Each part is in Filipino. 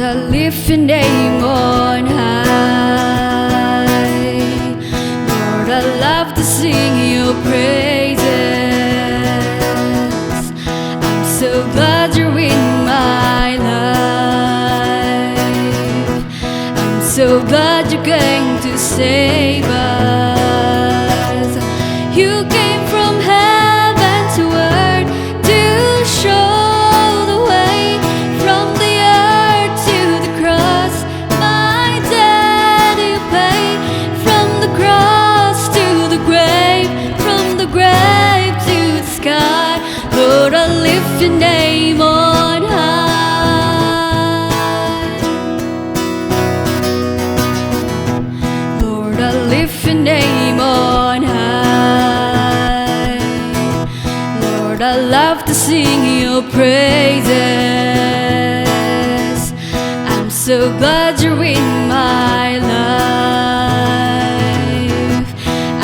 I lift your name on high. Lord, I love to sing your praises. I'm so glad you're in my life. I'm so glad you came to save us. You came from heaven to earth to show the way, from the earth to the cross. My debt you paid, from the cross to the grave, from the grave to the sky. Lord, I lift your name on high. Lord, I lift your name on high. Lord, I love to sing your praises. I'm so glad you're in my life.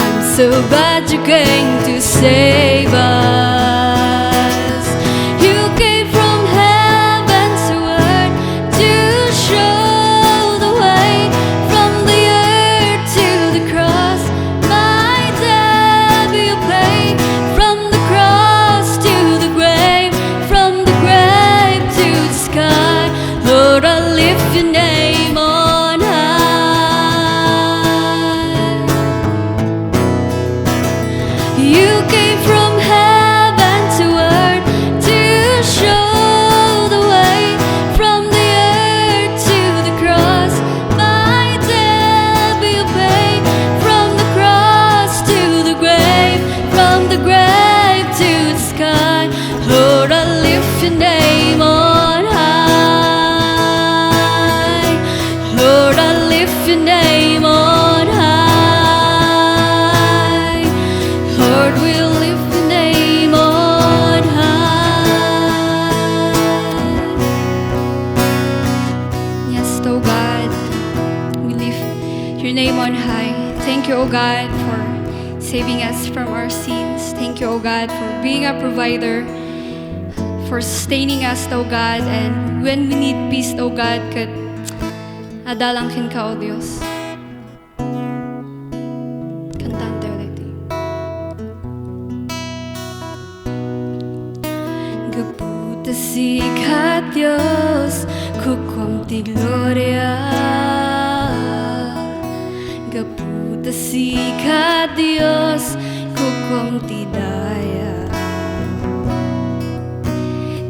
I'm so glad you came to save us. You came from heaven to earth to show the way, from the earth to the cross. My debt you paid, from the cross to the grave, from the grave to the sky. Lord, I lift your name on high. You came from heaven to earth to show the way, from the earth to the cross. My debt you paid, from the cross to the grave, from the grave to the sky. Lord, I lift your name on high. Lord, I lift your name on high. Lord, we lift your name on high. Yes, oh God, we lift your name on high. Thank you, oh God, for saving us from our sins. Thank you, oh God, for being a provider, for sustaining us, oh God. And when we need peace, oh God, adalangkin ka, oh Diyos. Kantahan tayo ulit. Gaputa sikat Diyos, kukwam ti gloria. Gaputa sikat Diyos, kukwam ti daya.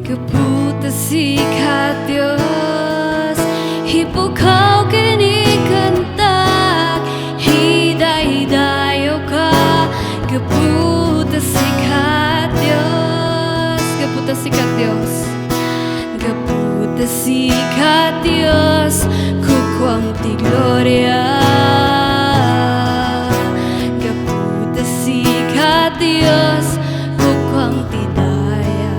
Gaputa sikat Diyos, hipukaw kinikantak, hiday-hidayo ka. Gaputa sikat Diyos, gaputa sikat Diyos. Gaputa sikat Diyos, kukwam ti gloria. Gaputa sikat Diyos, kukwam ti daya.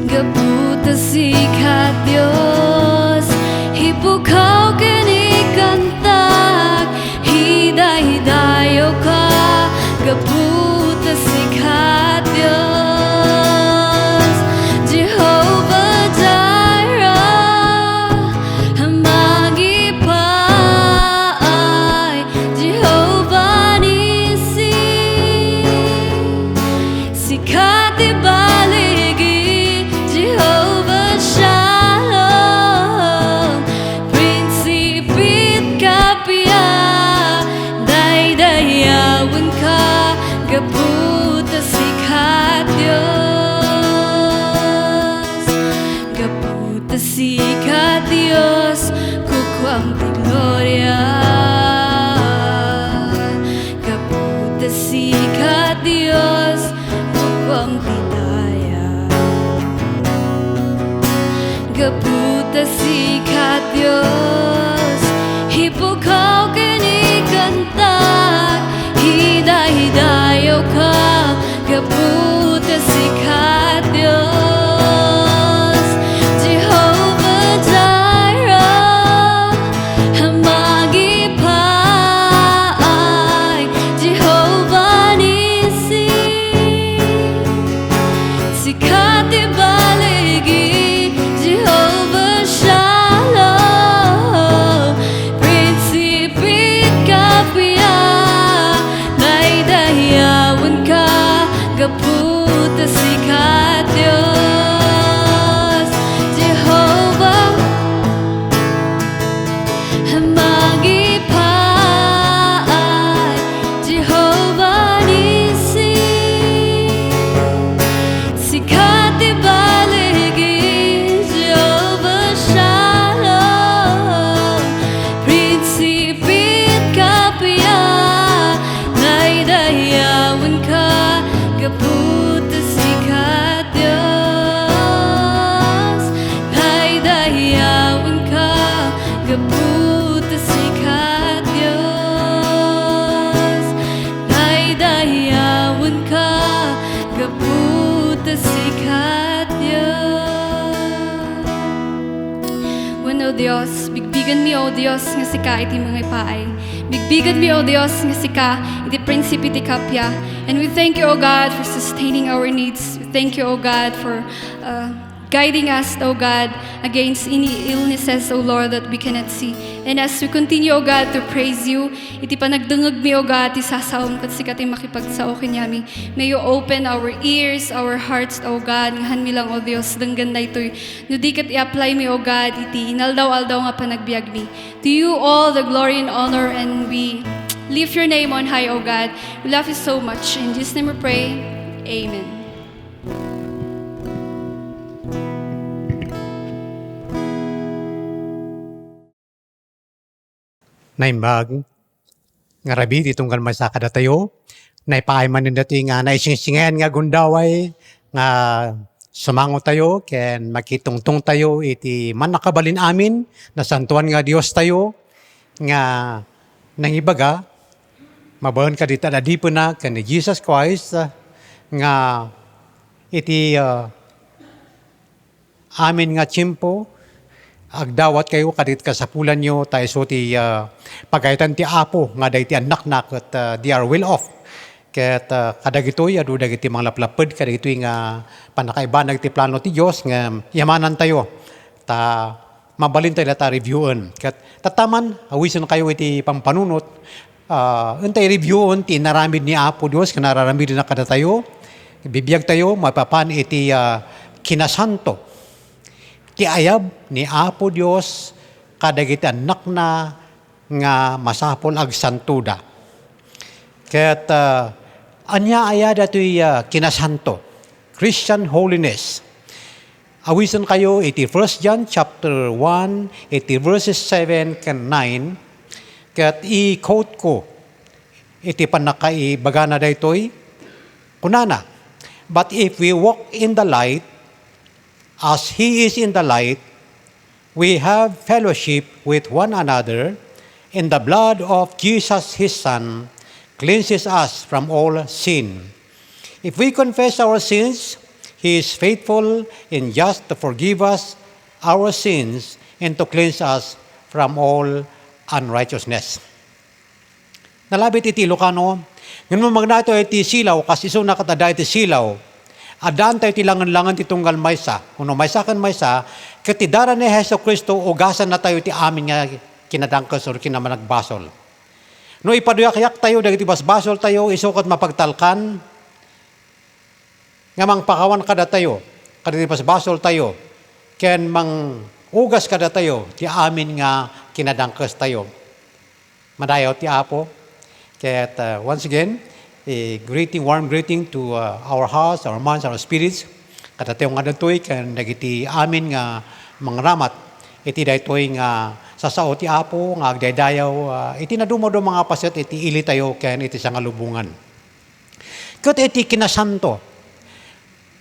Gaputa sikat Diyos, hipukaw kinikantak, hiday-hidayo ka. Gaputa sikat Diyos, Jehovah Jireh, magipay, Jehovah Nissi, sikat ibaligi, Jehovah Shalom, Prinsipit Kapia, daydayawan ka. Gaputa sikat Diyos, gaputa sikat Diyos, kukwam ti gloria. Gaputa sikat Diyos, kukwam ti daya. Gaputa sikat Diyos, hipukaw kinikantak, hiday-hidayo ka. Gaputa sikat Diyos, Jehovah Jireh, magipay, Jehovah Nissi, sikat ibaligi, Jehovah O Dios, bigbigan mi O Dios nga sika iti mga paay. Bigbigan mi O Dios nga sika iti prinsipe iti kapya. And we thank you O God for sustaining our needs. We thank you O God for guiding us, O God, against any illnesses, O Lord, that we cannot see. And as we continue, O God, to praise you, iti panagdungag mi, O God, iti sasawam kat sikat makipagsao kanyami. May you open our ears, our hearts, O God, ngahan mi lang, O Dios, danggan na ito'y. No di kat i-apply mi, O God, iti inaldaw-aldaw nga panagbiag mi. To you all the glory and honor, and we lift your name on high, O God. We love you so much. In Jesus' name we pray. Amen. Naimbag, nga rabi ditong kalmay sa kadatayo, naipaay man din dati nga naising-singayan nga gundaway, nga sumango tayo, ken makitungtong tayo, iti man nakabalin amin, na santuan nga Diyos tayo, nga nangibaga, mabahan ka dita na di po na, kan ni Jesus Christ, nga iti amin nga tiyempo, agdawat kayo kadit kasapulan nyo tayo so ti pagaytan ti apo nga day ti anak na kat they are well off ket kadagitoy adu dagiti mga laplaped kadagitoy nga panakaibanag ti plano ti Dios nga yamanan tayo ta mabalin tayo ta reviewon ket tataman awisen kayo iti pampanunot untay reviewon ti naramid ni apo Dios nga nararamid na kada tayo bibiyag tayo mapapan iti kinasanto ti ayab ni Apo Dios kadagiti anak na nga masapol ag santuda. Ket anya aya datoy kinasanto, Christian holiness. Awisen kayo iti 1 John chapter 1, iti verses 7 ken 9. Ket i-quote ko iti panakaibagana daytoy kunana. But if we walk in the light as He is in the light, we have fellowship with one another, and the blood of Jesus, His Son, cleanses us from all sin. If we confess our sins, He is faithful and just to forgive us our sins and to cleanse us from all unrighteousness. Nalabit iti Lucano, ngayon magnato iti silaw, kasi iso nakatada iti silaw, adaan tayo tilangan-langan ti tunggal maysa. Kuno maysa kan maysa, katidara ni Heso Kristo, ugasan na tayo ti amin nga kinadangkas or kinamanagbasol. No ipaduyak-yak tayo, dagiti basbasol tayo, isukot mapagtalkan, nga mang pakawan kada tayo, kaditi basbasol tayo, ken mang ugas kada tayo, ti amin nga kinadangkas tayo. Madayaw ti Apo. Ket once again, a warm greeting to our hearts, our minds, our spirits. Katateo nga datoy kan dagiti amin nga mangramat iti daytoy nga sasao ti Apo nga agdaydayaw iti nadumodo mga paset iti ili tayo ken iti sangalubungan. Ket iti kinasanto.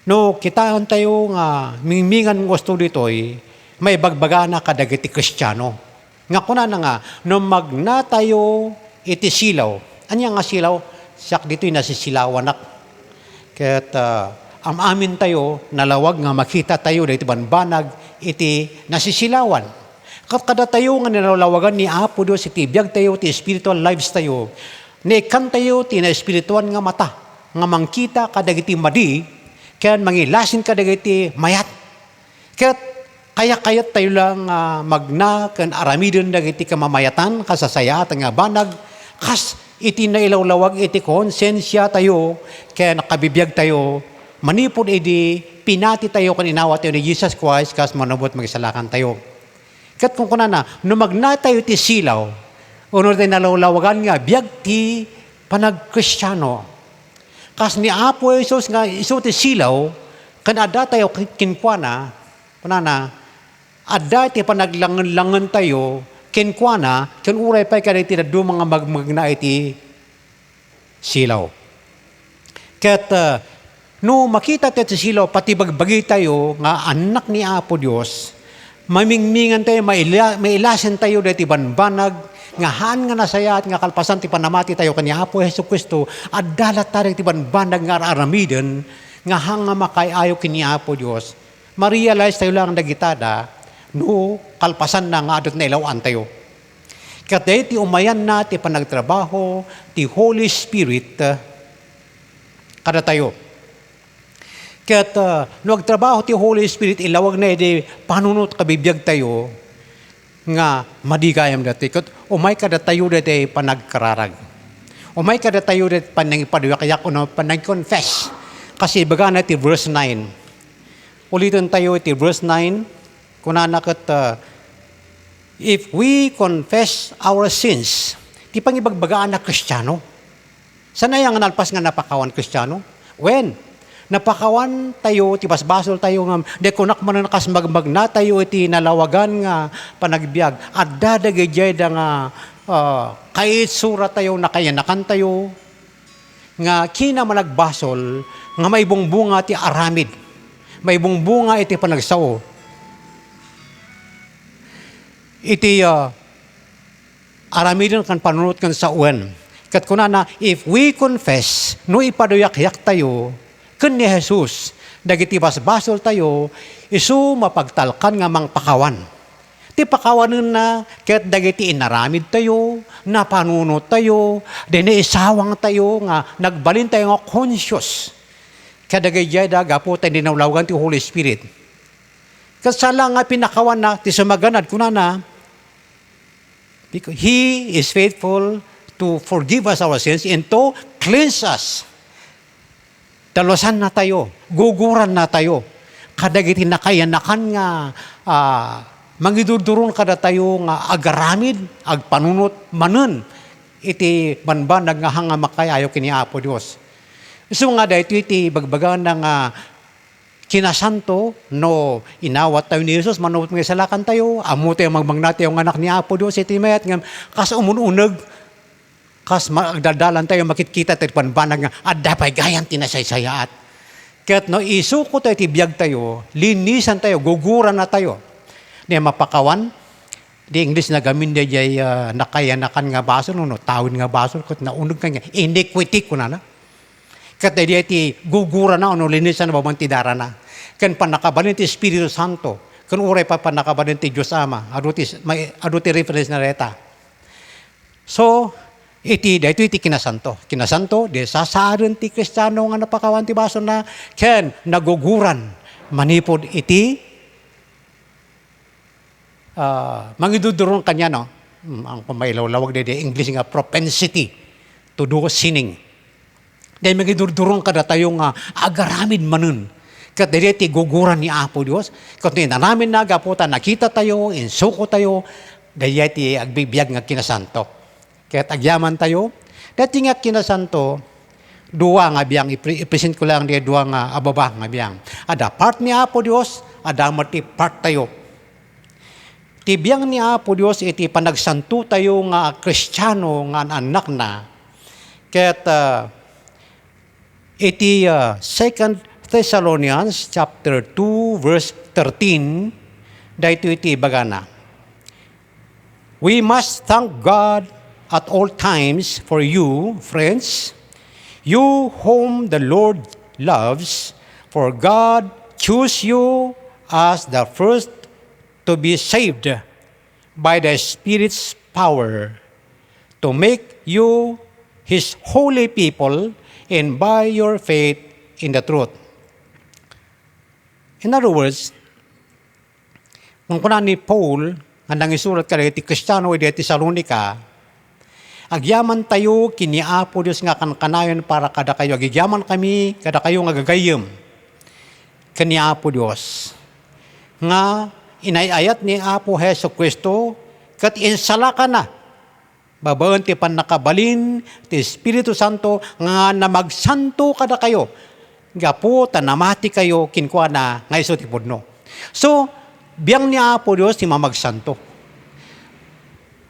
No kitaan tayo nga mingmingan gusto ditoy may bagbagana kadagiti Kristiyano. Nga kunana nga no magna tayo iti silaw. Anya nga silaw? Siyak dito'y nasisilawanak. Ket ang amin tayo, nalawag nga makita tayo, dahil banbanag, iti nasisilawan. Kat kada tayo nga nilalawagan ni Apo Dios, iti biyag tayo, iti spiritual lives tayo, naikan tayo, iti na spiritual nga mata, nga mangkita kadagiti madi, kaya mangilasin kadagiti mayat. Kaya-kayat tayo lang magna, kan aramidin dagiti kamamayatan, kasasayat nga banag, kas iti nailawlawag iti konsensya tayo, kaya nakabibiyag tayo, manipod iti pinati tayo kaninawa tayo ni Jesus Christ, kas manubot magisalakan tayo. Kat kung kunana, no magna tayo ti silaw, unod tayo nalawlawagan nga, biyag ti panagkristyano. Kas ni Apo Jesus nga, iso ti silaw, kan ada tayo kinkwana, kunana, ada ti panaglangan-langan tayo, kinkwana, ken uray pa'y kaditi na do mga magmagna iti silaw. Ket no makita tayo sa silaw, pati bagbagi tayo nga anak ni Apo Dios, mamingmingan tayo, mailasin tayo dati banbanag, nga haan nga nasaya at nga kalpasan ti panamati tayo kanya Apo Hesus Kristo, at dalat tayo ti banbanag nga aramiden, nga hanga makayayo kini Apo Dios. Ma-realize tayo lang dagitada, no kalpasan na nga adot na ilawan tayo. Kat ti umayan na ti panagtrabaho, ti Holy Spirit, kada tayo. Kat no agtrabaho ti Holy Spirit, ilawag na di panunot kabibiyag tayo, nga madigayam dati. Kat umay kada tayo dati panagkararag. Umay kada tayo dati panagpaduyak o panag-confess. Kasi baga na ti verse 9. Ulitin tayo ti verse 9. Kunanakat, if we confess our sins, ti pangibagbagaan na Kristiyano. Sana yung nalpas nga napakawan Kristiyano? When? Napakawan tayo, ti basbasol tayo nga, de kunak man nakas magmag na tayo iti nalawagan nga panagbiag. At dadagay da nga kahit sura tayo, nakayanakan tayo, nga kina managbasol, nga may bungbunga ti aramid. May bungbunga iti panagsaw. Iti aramidin kan panunot kan sa uwan. Kat kunana, if we confess, no ipaduyak-yak tayo, kun ni Jesus, dagiti basbasol tayo, isu mapagtalkan nga mang pakawan. Ti pakawanan na, kat dagiti inaramid tayo, napanunot tayo, dini isawang tayo, nga nagbalin tayo nga conscious. Kadagay gapo tayo dinawlawagan ti Holy Spirit. Kasala nga pinakawan na, ti sumaganad kunana, because He is faithful to forgive us our sins and to cleanse us. Dalosan na tayo, guguran na tayo. Kadagiti nakayanakan nga mangidurduron kada tayo nga agaramid, agpanunot manen. Iti banbanag nga hanga makayayo kini Apo Dios. So nga dahito iti bagbagan ng kinasanto, no inawat tayo ni Jesus, manawat mga salakan tayo, amo tayo magmagnati yung anak ni Apo Dios, iti mayat nga, kas umununag, kas magdadalan tayo, makitkita tayo panbanag nga, adapay gayan tinasaysayaat. Kaya't no, isuko tayo, tibiyag tayo, linisan tayo, guguran na tayo. Di mapakawan, di English na gamin di jay nakayanakan nga baso, no, tawin nga baso, kat naunag ka nga, iniquity ko na. Kat di iti gugura na, no, linisan na babantidara na. Kan panakabalin ti Espiritu Santo, kan uray pa panakabalin ti Diyos Ama, aduti reference na reta. So, dahito iti kinasanto. Kinasanto, di sasarin ti Kristiyano nga napakawan ti baso na, ken naguguran, manipod iti, mangiduduron kanya, no? Ang pamailawlawag di English nga propensity to do sinning. Dahil magidurduron kada tayo nga agaramid manun. Kat dahil iti guguran ni Apo Dios. Kat namin nagaputa, nakita tayo, insuko tayo, dahil iti agbibiyag nga kinasanto. Kaya agyaman tayo. Dahil nga kinasanto, dua nga biyang, ipresent ko lang di dua nga ababa nga biyang. Ada part ni Apo Dios, ada mati part tayo. Tibiyang ni Apo Dios, iti panagsanto tayo nga Kristiyano nga anak na. Kaya't iti 2 Thessalonians chapter 2 verse 13, dahito iti bagana. We must thank God at all times for you, friends, you whom the Lord loves, for God chose you as the first to be saved by the Spirit's power, to make you His holy people, and by your faith in the truth. In other words, kung kuna ni Paul, ang isulat ka iti Kristiyano iti Tesalonica, agyaman tayo kini Apo Dios nga kankanayon para kada kayo. Agyaman kami kada kayo nga gagayem kini Apo Dios. Nga inayayat ni Apo Hesus Kristo kat insala ka na. Babaen ti panakabalin ti Espiritu Santo nga na magsanto kada kayo. Gapo tanamati kayo kinkwana nga iso ti pudno. So, biyang ni Apo Dios ti mamagsanto.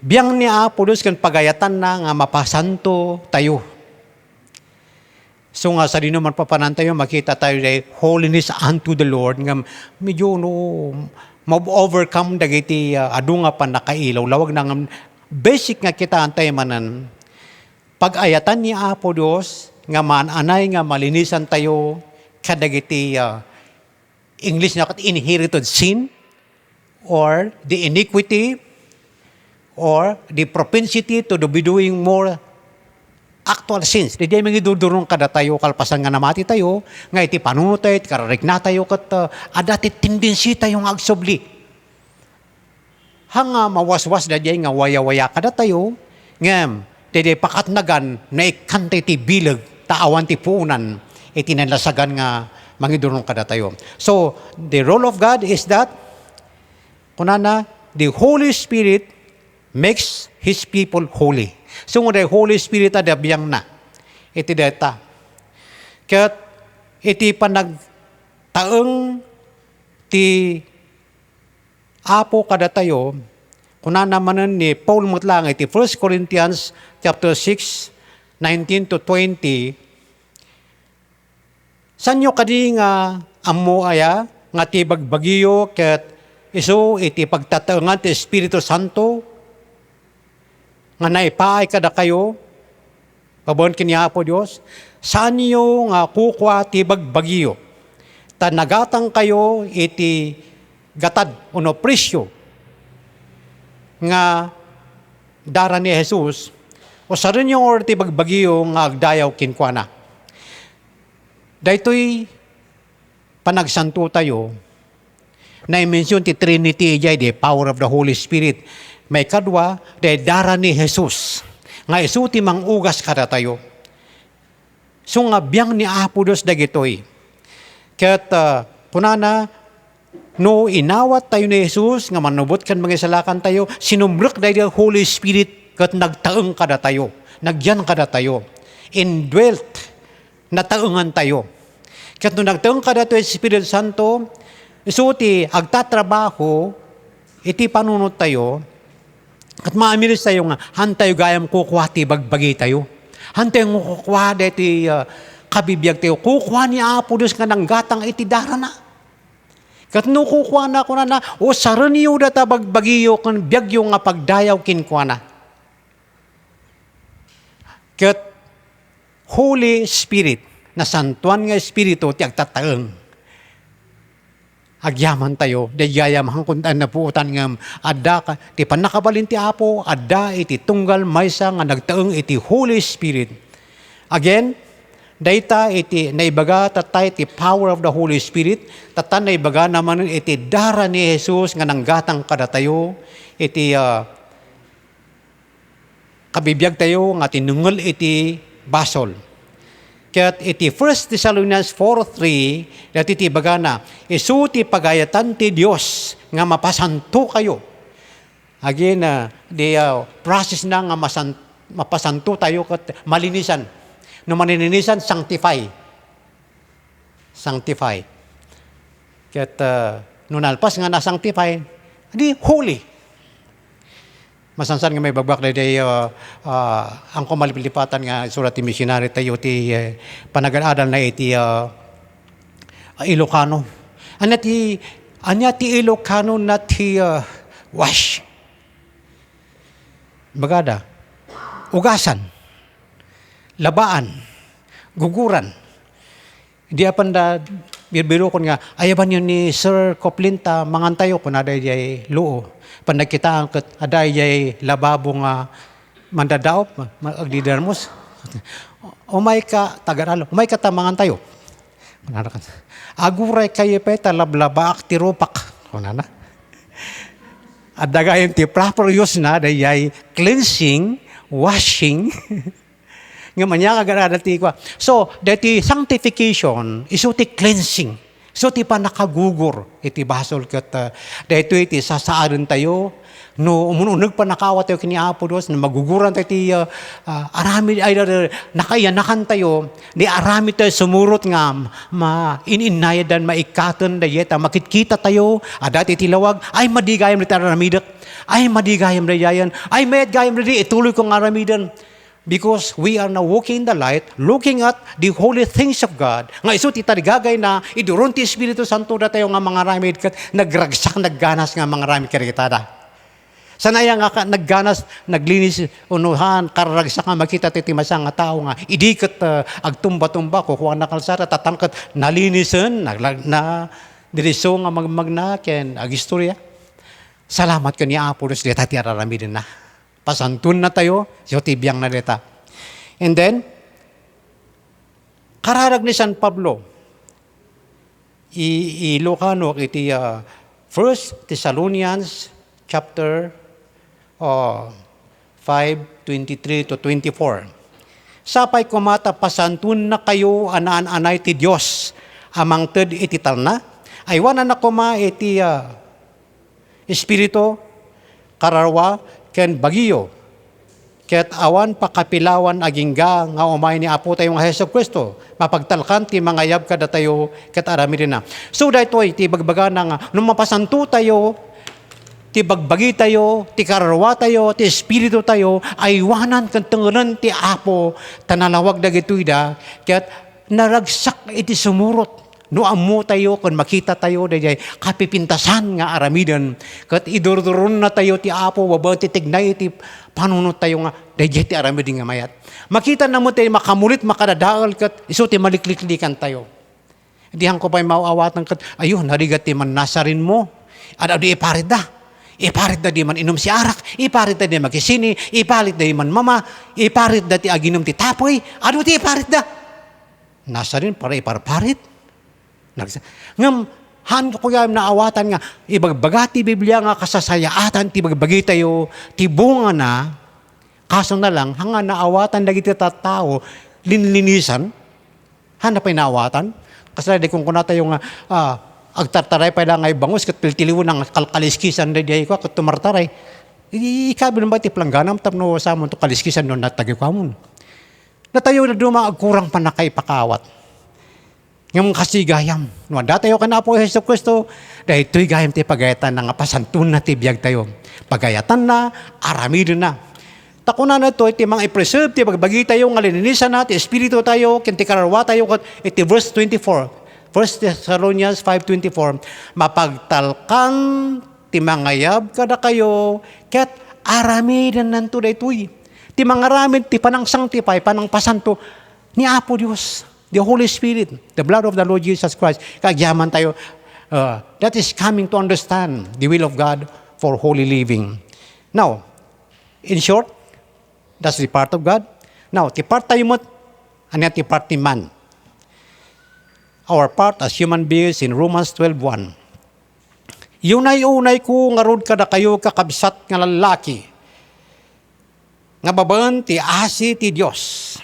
Biyang ni Apo Dios kan pagayatan na nga mapasanto tayo. So nga sa dinuman papanan tayo, makita tayo day holiness unto the Lord nga medyo ma-overcome dagiti adu nga panakailaw. Lawag na nga basic nga kita antay manan, pag-ayatan ni Apo Dios, nga maananay nga malinisan tayo, kadagiti English na inherited sin, or the iniquity or the propensity to be doing more actual sins. Di day mga idudurong kada tayo, kalpasan nga namati tayo, nga iti panunutay, kararik na tayo, kat adati tendency tayong agsubli. Hanga mawaswas da day nga waya-waya kada tayo, ngam, di day pakatnagan na ikanta iti bilag, taawan ti puunan, iti nalasagan nga mangidurong kada tayo. So, the role of God is that, kunana, the Holy Spirit makes His people holy. So, the Holy Spirit adabiyang na. Iti data. Kat, iti panagtaeng ti apo kada tayo, kunana manan ni Paul Mutlang, iti 1 Corinthians chapter 6, 19 to 20, sanyo kadi nga ammo aya, nga ti bagbagiyo, kat iso iti pagtataengan ti Espiritu Santo, nga naipaay kada kayo, pabon kiniya po Diyos, saan nyo nga kukwa ti bagbagiyo, ta nagatang kayo iti gatad uno presyo, nga dara ni Jesus, o sa rin yung or ti bagbagiyo nga agdayaw kinkwana. Daytoy panagsanto tayo, na-mention ti Trinity, the power of the Holy Spirit. May kadwa, dahil dara ni Jesus. Nga isuti mang ugas kada tayo. So nga biyang ni Apo Diyos dagitoy. Kaya't punana, no inawat tayo ni Jesus, nga manubot kan mga salakan tayo, sinumruk dahil Holy Spirit, kat nagtaeng kada tayo. Nagyan kada tayo. Indwelt, nataengan tayo. Kaya't no nagtaeng kada tayo Espiritu Santo, isuti agtatrabaho, iti panunod tayo, at maamilis tayo nga, hantayo gayam kukuha ti bagbagi tayo. Hantayo kukuha deti kabibiyag tayo. Kukuha ni Apo Diyos nga nanggatang iti dara na. Kat no kukuha na ko na, o saraniyo data bagbagiyo kan biyagyo nga pagdayaw kinkuha na. Kat Holy Spirit, na santuan nga Espiritu, ti agtataeng. Agyaman tayo, dayayam hangkuntan na puutan nga adda ka, ti panakabalin ti Apo, adda iti tunggal maysa nga nagtaeng iti Holy Spirit. Again, dayta iti naibaga tatay ti power of the Holy Spirit, tatan naibaga naman iti dara ni Jesus nga nanggatang kada tayo, iti kabibiyag tayo nga tinungol iti basol. Kaya't iti 1 Thessalonians 4:3, dati iti baga na, isuti pagayatan ti Diyos nga mapasanto kayo. Again, the process na nga mapasanto tayo kat malinisan. No manilinisan, sanctify. Sanctify. Kaya't no nalpas nga na-sanctify, di holy. Masansan nga may bagbak na day ang kumalipilipatan nga surat ti missionary tayo ti panag-aadal na iti Ilocano. Anya ti Ilocano na ti wash. Bagada, ugasan, labaan, guguran. Di apan da birbiro kon nga ayaban yun ni Sir Coplinta mangantayo kun aday jay luo. Panagkitaan kat aday jay lababo nga mandadaop agdidermos. Umay ka tagaralo, umay ka tamangan tayo. Aguray kayo pa talablaba aktiropak. Kunana. At dagayon ti proper use na dayay cleansing, washing. Nga manya kagaradati ko. So, dati sanctification, iso ti cleansing. So, ti pa nakagugur, iti basol kat, dito iti sasaarin tayo, no, umununag pa nakawat tayo kini Apo Diyos, na maguguran tayo ti arami, ay nakayanakan tayo, di arami tayo sumurot nga, iniinayadan, maikatan, dayeta, makitkita tayo, dati tilawag, ay madigayam na tayo aramidak, ay madigayam na yayan, ay mayat gayam na di, ituloy kong aramidan. Because we are now walking in the light, looking at the holy things of God. Nga iso ti tarigagay na iduron ti Espiritu Santo na tayo nga mga ramid kat nagragsak, nagganas nga mga ramid karikitada. Sanaya nga nagganas, naglinis, unuhan, kararagsak nga makita ti masang nga tao nga idikat agtumba-tumba, kukuha na kalsara, tatangkat nalinisan, na diriso nga magmagna, ken agistorya. Salamat ka ni Apo Diyos, dita ti araramidin na. Pasantun na tayo, so tibiyang na dita. And then, kararag ni San Pablo, Ilocano iti 1 Thessalonians chapter 5:23 to 24. Sapay kumata pasantun na kayo anaan-anay ti Diyos, amang ted iti talna, aywan na kuma iti Espiritu, kararwa, ken bagiyo. Ket awan pakapilawan agingga nga umay ni Apo tayo nga Hesus Kristo. Mapagtalkan ti mangayab kada tayo ket arami rin na. So daytoy ti bagbaga nga nung mapasanto tayo, ti bagbagi tayo, ti kararwa tayo, ti Espiritu tayo, aywanan ken tengenan ti Apo tanalawag dagitoy da ket naragsak iti sumurot. No ammo tayo kung makita tayo dayay kapipintasan nga aramidan ket idurduron na tayo ti Apo waba ti tignay ti panunot tayo nga dayay ti aramidin nga mayat. Makita na mo tayo makamulit makadadaal ket isu ti malikliklikan tayo. Dihan ko pa'y mauawatan ket ayun narigat ti man nasarin mo. Ada di iparit da. Iparit da di man inom si arak, iparit da di makisini, iparit da di man mama, iparit da ti aginom ti tapoy, adu ti iparit da. Nasarin para iparparit. Ngam, han ko yung naawatan nga, ibagbaga ti Biblia nga kasasayaatan, ti bagbagi tayo, ti bunga na, kaso na lang, hanga naawatan lagi ti tao, linlinisan, hanapay naawatan, kasi kung kuna tayo nga, agtartaray pa lang ay bangus, kat piltiliwo ng kalkaliskisan, day ko, kat tumartaray, ikabi naman ti plangganam, tapno sa mo, to kaliskisan nun, natagyo ka mo. Natayo na dumagkurang pa na kay pakawat. Ngam kasigayam. No, datayo ka na po Hesus Kristo, dahil ito'y gayam ti pagayatan na nga pasantun na ti biyag tayo. Pagayatan na, aramidin na. Takuna na ito, iti mga i-preserve, ti pagbagi tayo, nga lininisan na, ti Espiritu tayo, kinti kararwa tayo, iti verse 24. 1 Thessalonians 5:24, mapagtalkan ti mangayab kada kayo, ket aramidin nanto da ito'y. Ti mangaramid, ti panang sanctify, panang pasanto, ni Apo Diyos. The Holy Spirit, the blood of the Lord Jesus Christ, kagyaman tayo, that is coming to understand the will of God for holy living. Now, in short, that's the part of God. Now, the part tayo mo, ano the part ni man? Our part as human beings in Romans 12:1. Yunay-unay ko nga rod kada kayo kakabsat nga lalaki, nga babaen ti asi ti Dios.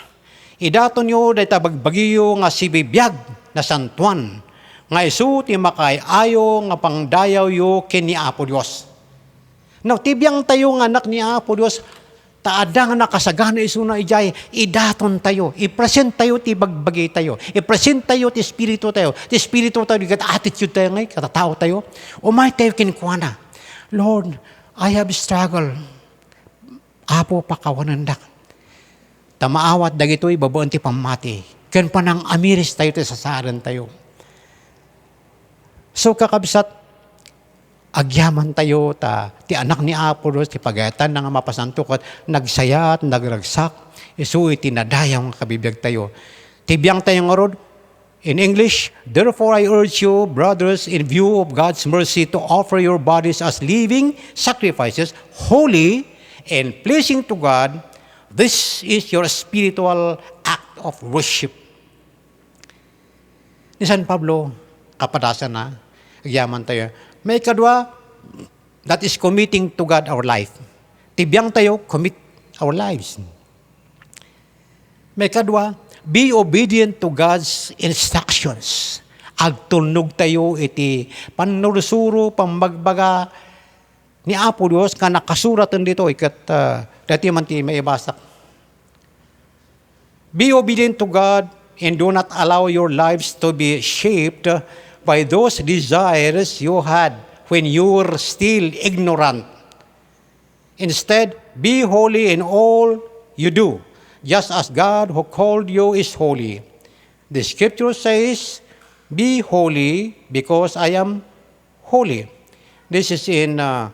Idato nyo dahi tabagbagiyo nga si bibiyag na santuan, nga isu ti makay-ayo nga pangdayaw yo ken ni Apo Dios. Now, tibiyang tayo nga anak ni Apo Dios, taada nga nakasagana isu na ijay, idaton tayo, i-present tayo ti bagbagi tayo, i-present tayo ti Espiritu tayo, ti Espiritu tayo, di attitude tayo ngay, katatao tayo, umay tayo kinkuana, Lord, I have struggled, Apo pakawanandak. Tamaawat dagitoy babaen ti pamati. Ken panang amiris tayo ti sasaran tayo. So kakabsat agyaman tayo ti anak ni Apo Dios ti pagayatan nga mapasanto ket nagsayat nagragsak isu iti nadayang kabibiyag tayo. Tibiyang tayo nga rod in English, therefore I urge you brothers in view of God's mercy to offer your bodies as living sacrifices, holy and pleasing to God. This is your spiritual act of worship. Ni San Pablo, kapadasan na, yaman tayo. May kadwa, that is committing to God our life. Tibiyang tayo, commit our lives. May kadwa, be obedient to God's instructions. Agtulnog tayo iti panurusuro, pambagbaga ni Apo Dios ka nakasuratan dito ikat dati man ti maibasak. Be obedient to God and do not allow your lives to be shaped by those desires you had when you were still ignorant. Instead, be holy in all you do, just as God who called you is holy. The scripture says, be holy because I am holy. This is in 1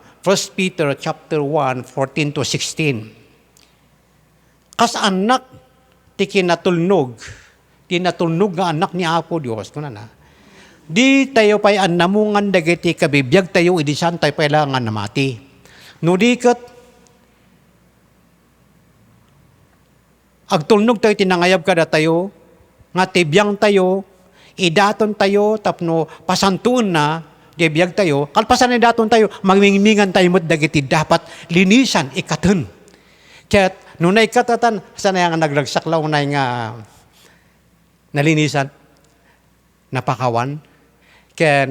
Peter chapter 1, 14 to 16. Kas anak, tinatulnog nga anak ni Apo Dios, kuna na, Di tayo pa'y namungan dagiti kabibiyag tayo, idi saan tayo kailangan na mati. No di kat, agtulnog tayo tinangayab kada tayo, nga tibiyang tayo, idaton tayo, tapno pasantuon na, biyag tayo, kalpasan na daton tayo, magmingmingan tayo mo't dagiti dapat linisan, ikatan. Kaya't, nung naikatatan, sana yung naglagsaklaw na yung nalinisan, napakawan. Kaya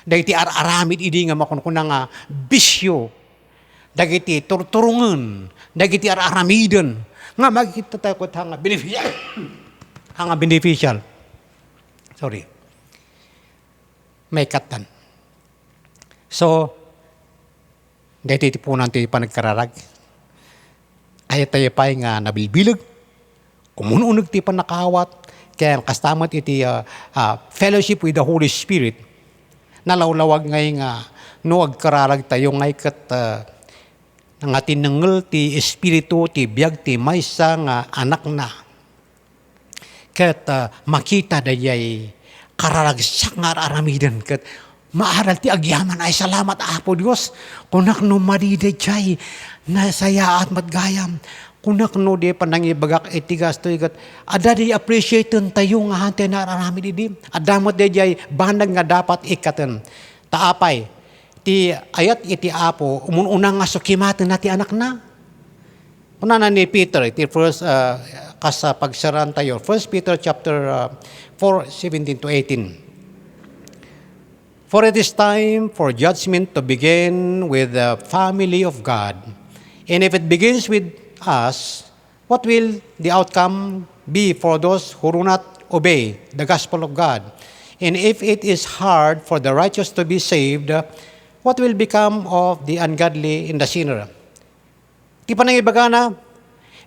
dagiti araramid, idi nga makunkunan nga bisyo, dagiti turturungan, dagiti araramidan, nga magkita tayo kot hanga beneficial. Sorry. May katan. So, dahil tipunan tayo pa nagkararag. Ay tayo pa nga nabilbilag. Kumununog tayo pa nakawat. Kaya kastamat iti fellowship with the Holy Spirit. Nalawlawag ngay nga no agkararag tayo ngay kat nga tinangal ti espiritu ti biag ti maysa nga anak na. Kat makita dayay kararagsak nga aramidan kat maaral ti agyaman ay salamat Apo Dios kunak no mariday jay nasaya at matgayam kunak no di panangibagak itigas to ikat ada di appreciaten tayo nga hante na aramid idi adamot di jay bandag nga dapat ikaten taapay ti ayat iti Apo umunang nga sukimaten na ti anak na una na ni Peter iti first kasa pagsaran tayo 1 Peter chapter 4:17 to 18. For it is time for judgment to begin with the family of God. And if it begins with us, what will the outcome be for those who do not obey the gospel of God? And if it is hard for the righteous to be saved, what will become of the ungodly and the sinner? Ti panangibaga na,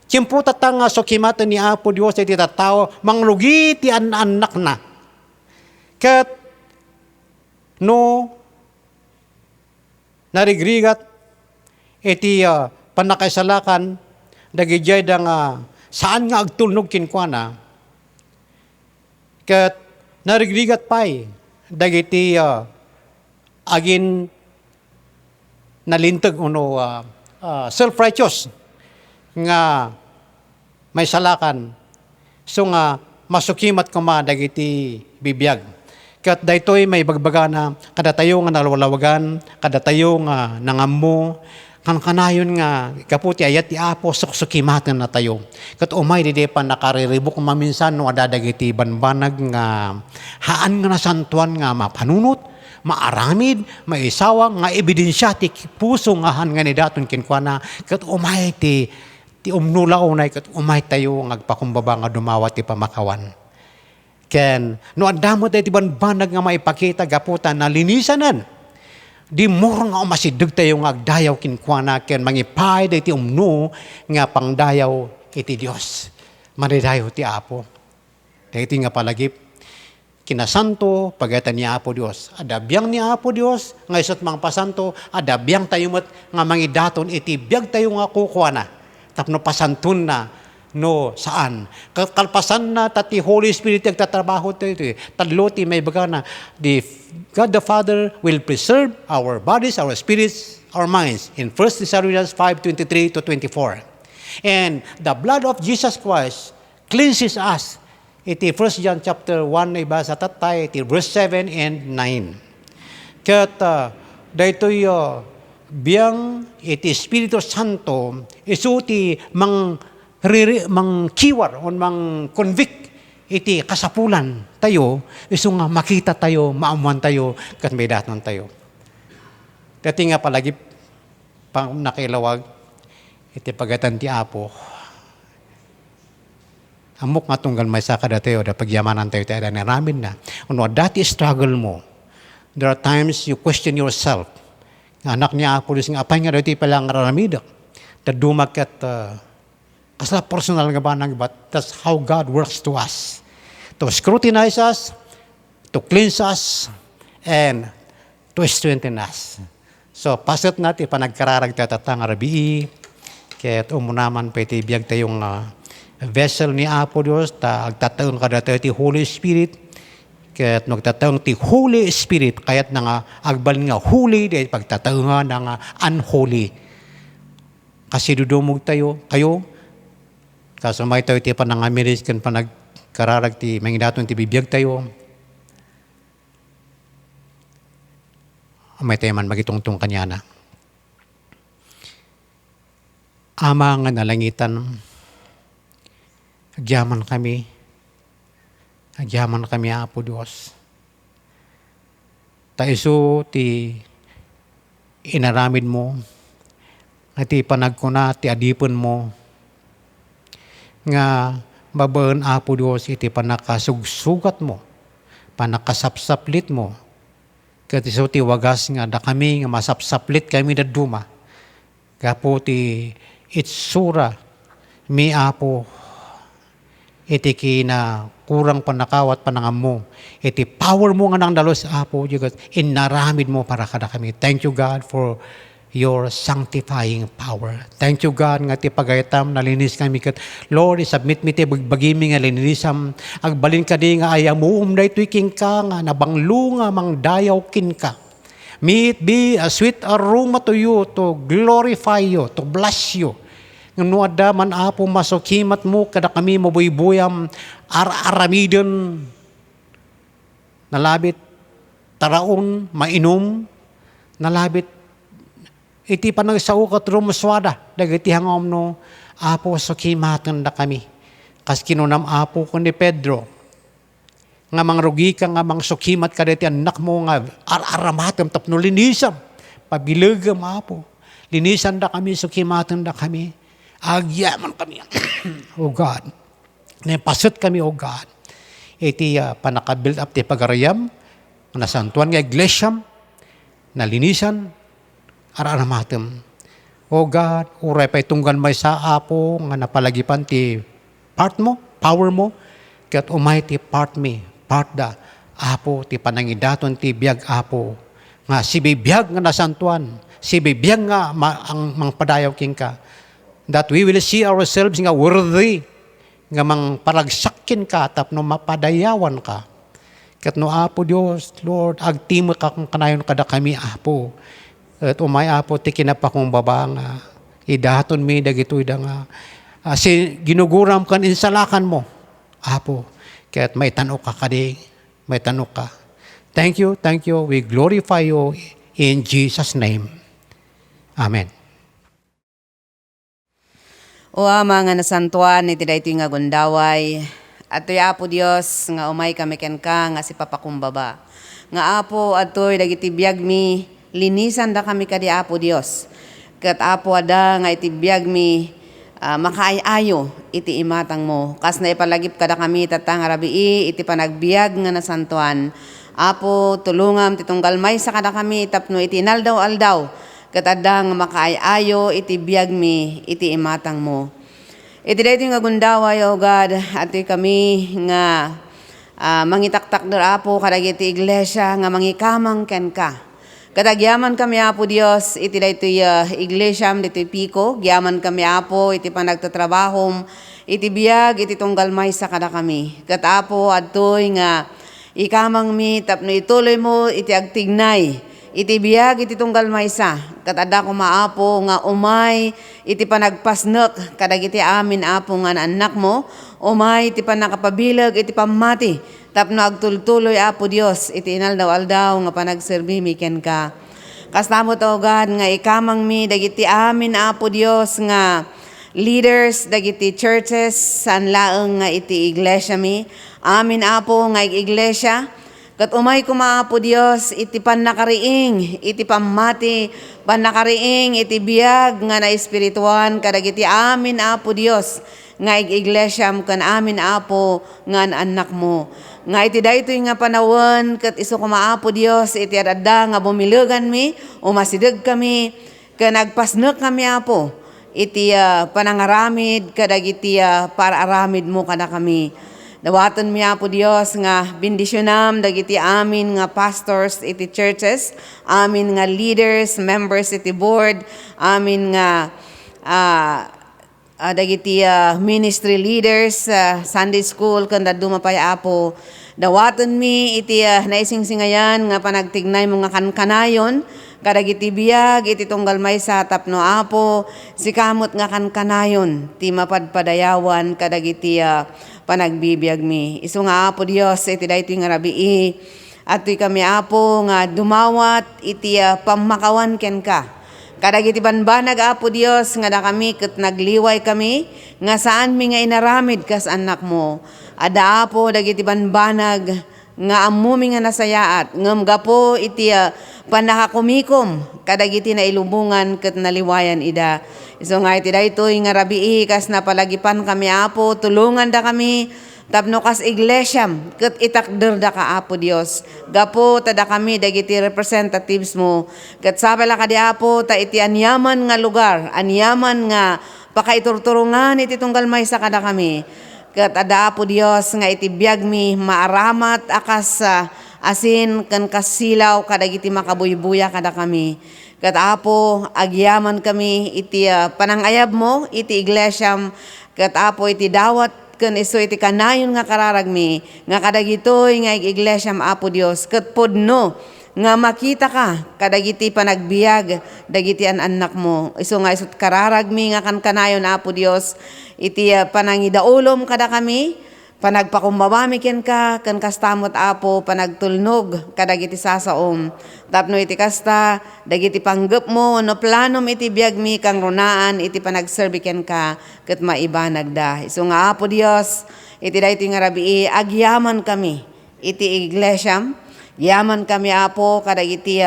tiyempo tatang sukimatan ni Apo Diyos iti tattao, manglugi ti anak na. Kat, no, narigrigat, iti panakaisalakan, dagijay da saan nga agtulnog kinkwana. Kat, narigrigat pa'y, dagiti agin nalintag uno self-righteous nga may salakan. So nga, masukimat kuma dagiti bibiyag. Kat daytoy may bagbaga na kada tayo nga nalawalawagan, kada tayo nga nangammo, kanayon nga kaputi ayat ti Apo suksukimatan na tayo. Kat umay di pa nakariribok maminsan no adadagiti banbanag nga haan nga nasantuan nga mapanunot, maaramid, maisawang, nga ebidensya ti puso nga han nga ni daton kinkwana. Kat umay ti umnulaw na kat umay tayo ngagpakumbaba nga dumawa ti pamakawan. Ken no adamo tayo ti banbanag nga maipakita gaputan na linisanan. Di more nga umasideg tayo nga agdayaw kinkwana ken mangipay ti umno nga pangdayaw iti Dios. Manidayo ti Apo. Dahiti nga palagip kinasanto pagayatan ni Apo Dios. Adabyang ni Apo Dios nga isot mga pasanto adabyang tayo met nga mangidaton iti biag tayo nga kukuana. Tapno pasantun na no saan kalpasan na tati Holy Spirit agtatrabaho tayo tadlo ti may baga na God the Father will preserve our bodies, our spirits, our minds in 1 Thessalonians 5:23 to 24. And the blood of Jesus Christ cleanses us. Iti 1 John chapter 1 na ibasa tatay iti verse 7 and 9. Kat daytoy biyang iti Espiritu Santo isuti mang kiwar o mang convict iti kasapulan tayo iso nga makita tayo, maamuan tayo kat may daton tayo. Dati nga palagi pang nakilawag iti pagatan ti Apo amok nga tunggal may saka dati o da pagyamanan tayo tayo na ramin na ano dati struggle mo there are times you question yourself anak niya Apo Diyos nga apay nga dati palang raramida tadumag at kasla personal nga ba nang but that's how God works to us to scrutinize us to cleanse us and to strengthen us. So pasat natin panagkararag tayo tatang arabii kaya't umunaman pa iti biyag tayong vessel ni Apo Diyos ta agtataon kada tayo ti Holy Spirit Kaya't magtataong ti Holy Spirit, kaya't nga agbal nga holy, dahil pagtataong nga nga unholy. Kasi dudumog kayo, kasumay tayo ti panangamiris, kan panagkararag ti mangidaton ti bibiyag tayo. May tayo man magitungtong kanya na. Ama nga nalangitan, agyaman kami, Apo Diyos. Taiso ti inaramid mo, at ti panagkuna ti adipon mo, nga babaan Apo Diyos iti panakasugsugat mo, panakasapsaplit mo, kat iso ti wagas nga da kami nga masapsaplit kami na duma, kapo ti itsura mi Apo, iti kina kurang panakawat panangam mo, iti power mo nga nang dalos Apo, Diyos, inaramid mo para kada kami. Thank you God for your sanctifying power. Thank you God nga ti pagaytam nalinis kami kat Lord, isubmit mi ti bagbagimi nga linisam agbalin ka di nga ayamuum da ito'y king ka nga nabanglo nga mang dayaw kin ka. May it be a sweet aroma to you, to glorify you, to bless you. Ngano adda man Apo masokimat mo kada kami mabuybuyam aramidon nalabit taraon mainom nalabit iti panagsao kat rumuswada dagiti hangom no Apo sokimatan da kami kas kinunam Apo kundi Pedro nga mangrugi ka nga mangsukimat ka diti anak mo nga aramatam tapno linisam pabilagam Apo linisan da kami sukimatan da kami agyaman kami. Oh God. Napasot kami, oh God. Iti panaka-build up ti pagarayam, nasantuan nga iglesyam, nalinisan, araramatem. Oh God, uray pa'y tunggan may sa Apo, nga napalagipan ti part mo, power mo, kat umay ti part da, Apo, ti panangidaton ti biyag Apo, nga si bibiyag nga nasantuan, si bibiyag nga ang mangpadayaw king ka, that we will see ourselves nga worthy nga mang paragsakin ka tapno mapadayawan ka. Kat no Apo Dios, Lord, agtimo ka kung kanayon kada kami Apo. At umay Apo ti kinapakong baba nga idaton mi dagitoy da nga si ginuguram kan insalakan mo Apo. Kat may tanok ka kadi, may tanok ka. Thank you. We glorify you in Jesus' name. Amen. O Ama nga nasantuan, iti da ito nga gundaway. At to'y Apo Diyos, nga umay kami ken ka, nga si papakumbaba. Nga Apo, at to'y dagiti biyag mi, linisan da kami kadi Apo Diyos. Kat Apo ada nga iti biyag mi, makaayayo, iti imatang mo. Kas na ipalagip kada kami, tatang arabii, iti panagbiag nga nasantuan. Apo, tulungam, titunggal may sa kada kami, tapno iti inaldaw-aldaw. Katadang makaayayo, iti biyag mi, iti imatang mo. Iti dito nga gundaway, O God, at kami nga mangitaktak na Apo, kadag iti iglesia, nga mangikamang ken ka. Katagyaman kami Apo Dios, iti dito iglesia, dito piko, gyaman kami Apo, iti panagtatrabahom, iti biyag, iti tunggal may sa kada kami. Kat Apo, adtoy nga ikamang mi, tapno ituloy mo, iti agtignay, iti biyag, iti tunggal maysa. Katada ko maapo nga umay, iti panagpasnek, kadag iti amin Apo nga anak mo, umay, iti panakapabilag, iti pamati, tapno agtultuloy Apo Dios, iti inaldaw-aldaw nga panagserbi mi ken ka. Kastamot O God, nga ikamang mi, dagiti amin Apo Dios, nga leaders, dagiti churches, san laeng nga iti iglesia mi, amin Apo nga iglesia, kat umay kumaapo Dios, iti panakariing, iti pamati, panakariing, iti biyag, nga na espirituan, kadag iti amin Apo Dios, nga iglesyam kan amin Apo, nga anak mo. Nga iti daytoy nga panawan, kat iso kumaapo Dios, iti adada nga bumilugan mi, umasidag kami, ka nagpasnek kami Apo, iti panangaramid, kadag iti para-aramid mo kada kami. Dawatan mi Apo Dios nga bendisyonam dagiti amin nga pastors iti churches, amin nga leaders, members iti board, amin nga dagiti ministry leaders, Sunday school kanda dumapay Apo, Dawaton mi iti naisingsingayan nga panagtignay mo nga kankanayon, kadagiti biyag iti tunggal maysa tapno Apo, sikamot nga kankanayon, ti mapadpadayawan kadagiti panagbibiyag mi. Isu nga Apo Dios, iti daytoy nga rabii, at kami Apo nga dumawat iti pamakawan ken ka. Kadagiti banbanag Apo Dios nga da kami ket nagliway kami nga saan mi nga inaramid kas anak mo. Ada Apo dagiti banbanag nga amumi nga nasayaat ngem gapo iti panakakumikom kadagiti na ilubungan ket naliwayan ida. Isu nga iti daytoy nga rabii kas napalagipan kami Apo, tulungan da kami tapno kas iglesyam ket itakder da ka Apo Dios. Gapo tada kami dagiti representatives mo ket sabala ka di Apo ta iti anyaman nga lugar, anyaman nga pakaiturturungan iti tunggal maysa kada kami. Ket ada Apo Dios nga iti biag mi maaramat akas asin ken kasilaw kadagiti makabuybuya kada kami. Ket Apo agyaman kami iti panangayab mo iti iglesyam ket Apo iti dawat ken isu iti kanayon nga kararagmi nga kadagitoy nga iglesyam Apo Dios ket pudno nga makita ka kadagiti panagbiag dagiti anak mo. Isu nga isut kararagmi nga kankanayon Apo Dios iti panangidaulom kada kami, panagpakumbabami ken ka ken kastamot Apo panagtulnog kadagiti sasaom. Tapno iti kasta dagiti panggep mo no planom iti biag mi kang runaan iti panagserbi ken ka ket maibanag da. Isu nga Apo Dios iti daytoy nga rabii agyaman kami iti iglesyam. Yaman kami Apo kadagiti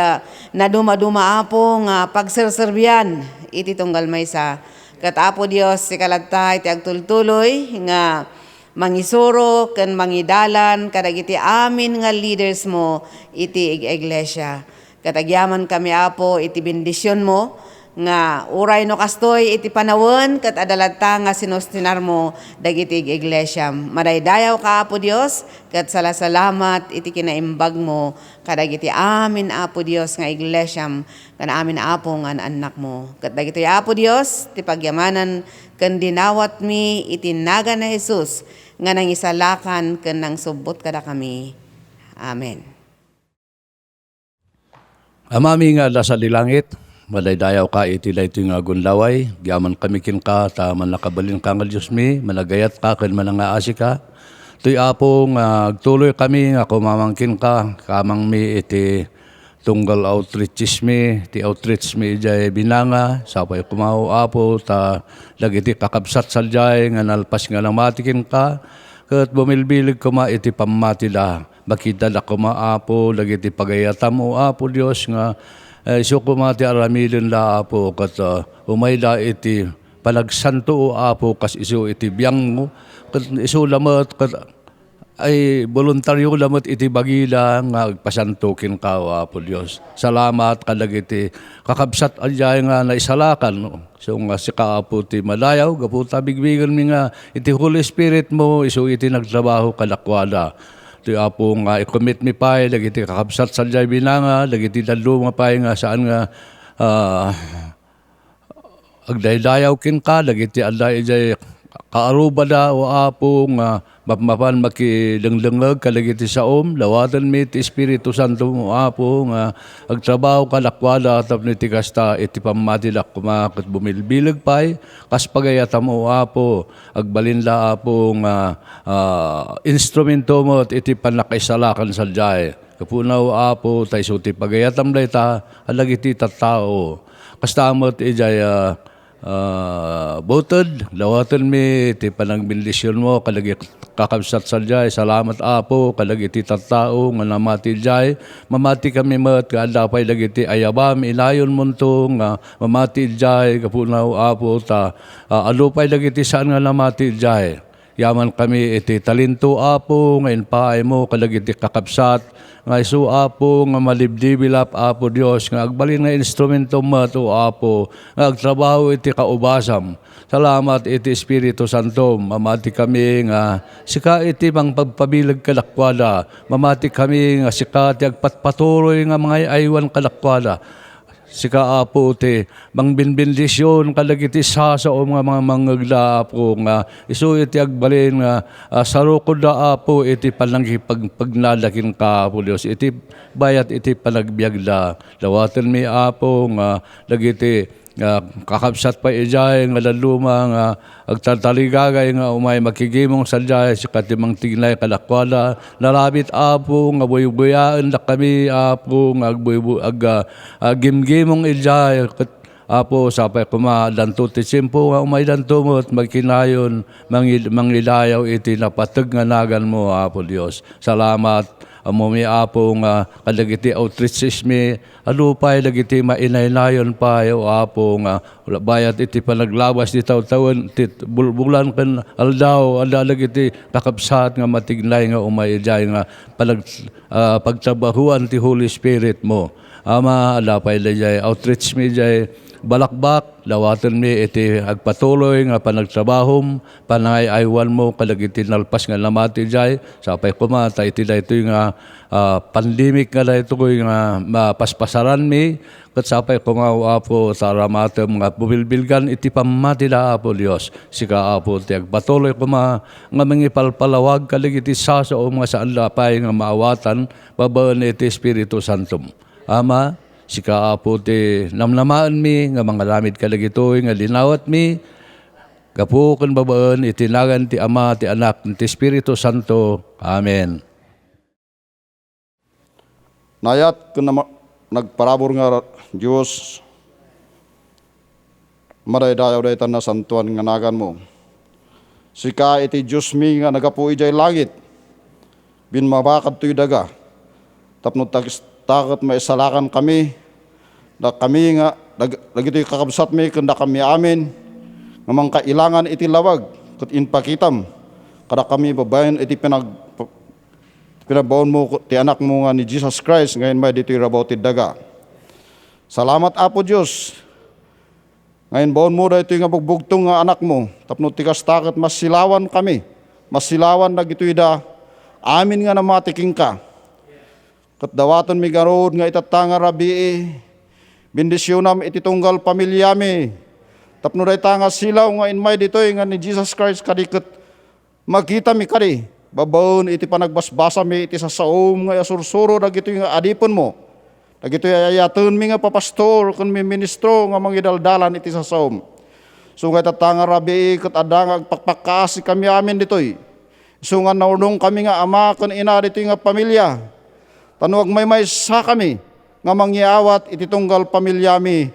naduma-duma Apo nga pagserserbian iti tunggal maysa. Ket Apo Dios sikalagta iti agtultuloy nga mangisuro ken mangidalan kadagiti amin nga leaders mo iti iglesia. Katagyaman kami Apo iti bendisyon mo nga uray no kastoy iti panawon ket adalata nga sinustinar mo dagiti iglesia. Madaydayaw ka Apo Dios ket salamat iti kinaimbag mo kadagiti amin Apo Dios nga iglesia ken amin Apo nga anak mo. Ket dagiti Apo Dios ti pagyamanan ken dinawat mi iti naga na Jesus nga nangisalakan ken nang subot kada kami. Amen. Amami nga dasal di langit, madaydayaw ka iti daytoy nga gunlaway, giaman kami ken ka ta manakabalin ka nga Dios mi, managayat ka ken manangaasi ka. Tuy Apo nga agtuloy kami nga kumamangkin ka, kamang mi iti tunggal outreaches mi, ti outreach mi ijay binanga, sapay kumao Apo ta dagiti kakabsat saljay nga nalpas nga namatikin ka, ket bumilbilig kuma iti pamati da. Makita da kuma Apo dagiti pagayatam o Apo Dios nga isu kumati aramidin da Apo ket umayda iti panagsanto o Apo kas isu iti biyang mo ket isu lamet ket ay voluntaryo lamet iti bagila nga agpasantukin ka o Apo Dios. Salamat kadagiti kakabsat adyay nga naisalakan. So nga si Apo ti madayaw gaputa bigbigan mi nga iti Holy Spirit mo isu iti nagtrabaho kadakwada. Ti Apo nga i-commit mi pay dagiti kakabsat sadyay binanga dagiti dadlo nga pay nga saan nga agdaydayaw ken ka dagiti adday ijay kaaruba da o Apo nga mapan makidengdengeg kadagiti saom lawatan mi ti Espiritu Santo mo Apo nga agtrabaho kadakwada tapno iti kasta iti pamati da kuma ket bumilbileg pay kas pagayatam mo Apo agbalinda Apo nga instrumento mo iti panakaisalakan sadyay kapunaw Apo tay so ti pagayatam dayta alagiti tattao kastamot ijay butod, lawatan mi, ti panangbindisyon mo, kalagi kakabsat sadyay, salamat Apo, kalagi ti tattao, nga namati jay, mamati kami mat, kaadapay lagi ti ayabam, ilayon mo to, nga mamati jay, kapunaw Apo, ta, alupay lagi ti saan nga namati jay. Yaman kami iti talinto Apo, ngayon paay mo, kalagi ti kakabsat, nga isu Apo, nga malibdibilap Apo Dios, nga agbalin nga instrumento mo to Apo, nga agtrabaho iti kaubasam. Salamat iti Espiritu Santo, mamati kami nga sika iti mang pagpabilag kadakwada, mamati kami nga sika ti agpatpatuloy nga mga aywan kadakwada. sika Apo ti mangbinbindisyon kadagiti sa mga mangagla Apo nga isu iti agbalin nga sarukod da Apo iti pagnalakin ka Apo Dios iti bayat iti panagbiagda dawatan mi Apo nga dagiti kakabsat pa ijay nga laluma nga agtataligagay nga umay makigimong sadyay si katimang tignay kalakwala narabit Apo nga buyaan na kami Apo nga gimgimong ijay Apo sapay kuma danto ti simpo nga umay dantumot magkinayon mangilayaw iti napateg nga nagan mo Apo Dios salamat amo mi Apo nga kadagiti outreaches mi alupay dagiti mainaynayon pa o Apo nga bayat iti panaglawas di taw-tawon ti bulan ken aldaw dagiti kakabsat nga matignay nga umayjay nga pagtrabahuan ti Holy Spirit mo ama alapay dayay outreach mi jay balakbak dawatan mi iti agpatuloy nga panagtrabahom panay aywan mo kadagiti nalpas nga lamati jay sapay kumata iti daytoy nga pandemic nga daytoy nga mapaspasaran mi ket sapay kumaw Apo saramatem nga bubilbilgan iti pamati da Apo Dios sika Apo ti agpatuloy kuma nga mangipalpalawag kadagiti sao nga saan lapay nga maawatan babaen iti Espiritu Santo ama sika Apo ti namnamaan mi nga mangalamid kadagitoy nga linawat mi gapu ken babaen itinagan ti Ama ti Anak ti Espiritu Santo. Amen. Nayat ken nagparabor nga Dios madaydayaw daytan na santuan nga nagan mo. Sika iti Dios mi nga nagapu ijay langit bin mabakad toy daga tapno takot maisalakan kami da kami nga dagitoy kakabsat mi ken da kami amin nga mangkailangan iti lawag ket inpakitam kada kami babaen iti pinabawon mo ti anak mo nga ni Jesus Christ ngayon may ditoy rabaw ti daga. Salamat Apo Dios. Ngayon bawon mo daytoy nga bugbugtong nga anak mo tapno tikas takot masilawan kami. Masilawan dagitoy da amin nga namatiking ka. Ket dawaton mi garod nga itatanga rabii bendisyonam iti tunggal pamilyami tapno dayta nga silaw nga inmay ditoy nga ni Jesus Christ kadiket makita mi kadi babaon iti panagbasbasa mi iti sasaom nga asursuro dagitoy nga adipon mo dagitoy ayaton mi nga papastor ken mi ministro nga mangidaldalan iti sasaom so nga itatanga rabii ket adda nga agpakpakasi kami amin ditoy so nga naunong kami nga ama ken ina ditoy nga pamilya tanuag may sa kami nga mangyaawat iti tunggal pamilyami.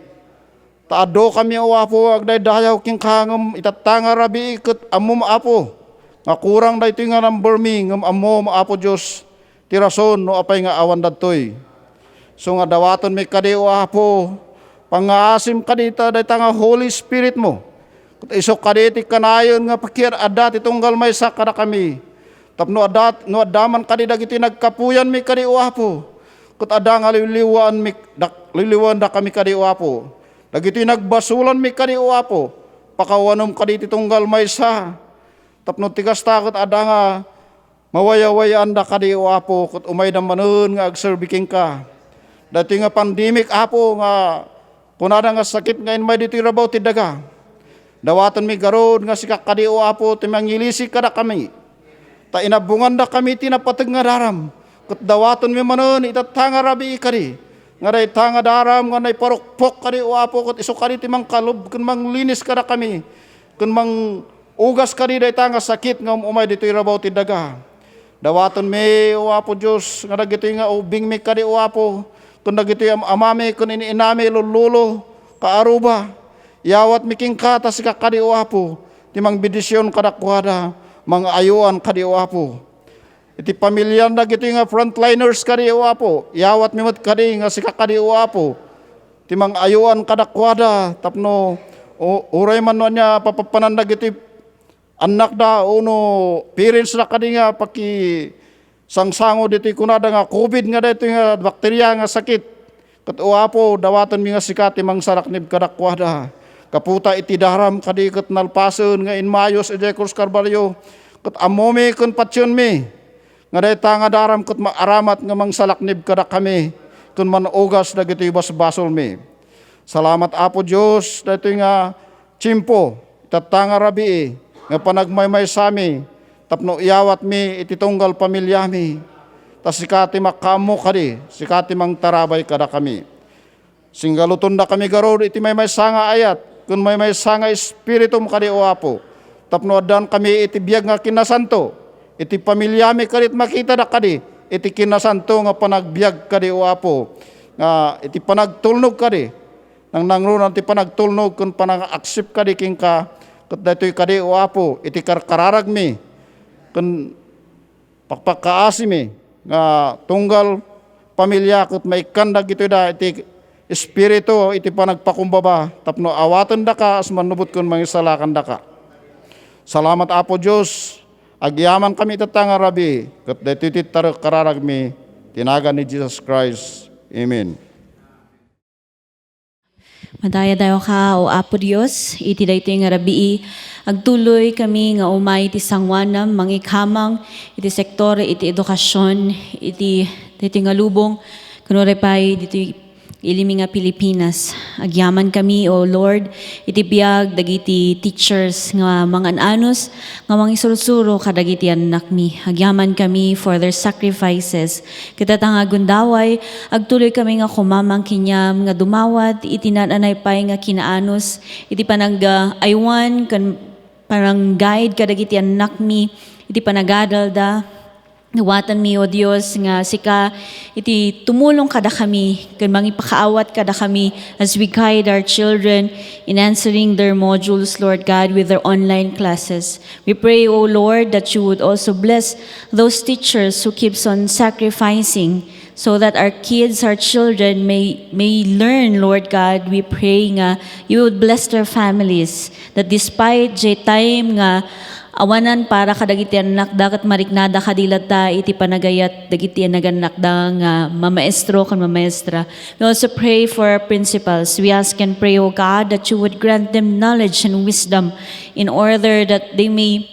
Taado kami o Apo agdaydayaw king kangem itatanga rabii ket ammom Apo. Nga kurang daytoy nga number mi ngem ammom Apo Dios ti rason no apay nga awan dadtoy. So nga dawaton mi kadi o Apo pangaasim kadita dayta nga Holy Spirit mo. Ket isok kadi ti kanayon nga pakir adda ti tunggal maysa kada kami. Tapno no adaman kadi dagiti nagkapuyan mi kadi o Apo. Ket adda nga liliwan da kami kadi o Apo. Dagiti nagbasulan mi kadi o Apo. Pakawanom kadi ti tunggal maysa. Tapno tigas takot adda nga mawayawayaan da kadi o Apo ket umay da manen nga agserbiking ka. Dati nga pandemic Apo nga kunada nga sakit nga inmay ditoy rabaw ti daga. Dawaton mi garod nga sikak kadi o Apo ti mangilisi kada kami. Ta inabungan da kami tinapateg nga daram. Ket dawaton mi manen itatanga rabii kadi. Nga dayta nga daram nga nay parukpok kadi o Apo ket isu kadi ti mangkalob ken manglinis kada kami. Ken mang ugas kadi dayta nga sakit nga umay ditoy rabaw ti daga. Dawaton mi o Apo Dios nga dagitoy nga ubing mi kadi o Apo. Ken dagitoy amami ken iniinami lululo kaaruba. Yawat mi king kata sikak kadi o Apo. Ti mangbidisyon kadakwada. Mga ayuan kadi o Apo. Iti pamilyan na gito nga frontliners kadi o Apo. Yawat mimot kadi nga sikak kadi o Apo. Ti mga ayuan kadakwada tapno uray man niya papapanan na gito anak da uno parents na kadi nga paki sangsango dito kunada nga COVID nga dito nga bakterya nga sakit. Kat o Apo dawaton mi nga sikat ti mga saraknib kadakwada. Kaputa iti daram kadi ket nalpasen nga inmayos iti Cruz Carvalho ket amomi ken patyon mi nga dayta nga daram ket maaramat nga mangsalaknib kada kami ken manugas dagiti basbasol mi. Salamat Apo Diyos, dito nga chimpo, itatanga rabi, nga panagmaymay sami, tapno iyawat mi, ititunggal pamilya mi, tas sikati makamo kadi, sikati mang tarabay kada kami. Singgaluton na kami garod, iti may sanga ayat, kun may sanga espiritum kadi o Apo, tapno adan kami iti biyag nga kinasanto, iti pamilya mi kadit makita na kadi, iti kinasanto nga panagbiag kadi o Apo, nga iti panagtulnog kadi, nang nangrunan ti panagtulnog kun panag-aksip kadi king ka, kat datoy kadi o Apo, iti karkararag mi, kun pakpakaasi mi, nga tunggal pamilya kat may kandag ito da, iti espiritu iti panagpakumbaba, tapno awatan da ka, as manubot kun mangisalakan da ka. Salamat Apo Diyos, agyaman kami tatanga rabi, kat datoy iti kararag mi, tinagan ni Jesus Christ. Amen. Madaya dayo ka o Apo Dios, iti daytoy nga rabii, agtuloy kami nga umay iti sangwanam, mangikamang, iti sektore, iti edukasyon, iti nga lubong, kunwari pa'y dito ilimi nga Pilipinas. Agyaman kami, O Lord, iti biyag, dagiti teachers, nga mga anos, nga mga isurusuro, kadagiti anak mi. Agyaman kami for their sacrifices. Kita nga gundaway, agtuloy kami nga kumamang kinyam, nga dumawat, iti nananay pa'y nga kinaanos, iti panag-aywan, parang guide, kadagiti anak mi, iti panagadal da, nawatan mi, O Dios, nga sika iti tumulong kada kami, kan mangipakaawat kada kami as we guide our children in answering their modules, Lord God, with their online classes. We pray, O Lord, that you would also bless those teachers who keeps on sacrificing so that our kids, our children may learn, Lord God. We pray nga you would bless their families, that despite the time nga awanan para kadagiti anak dakat mariknada kadilata iti panagayat dagiti naganakda nga mamaestro kan mamaestra. We also pray for our principals. We ask and pray, O God, that you would grant them knowledge and wisdom in order that they may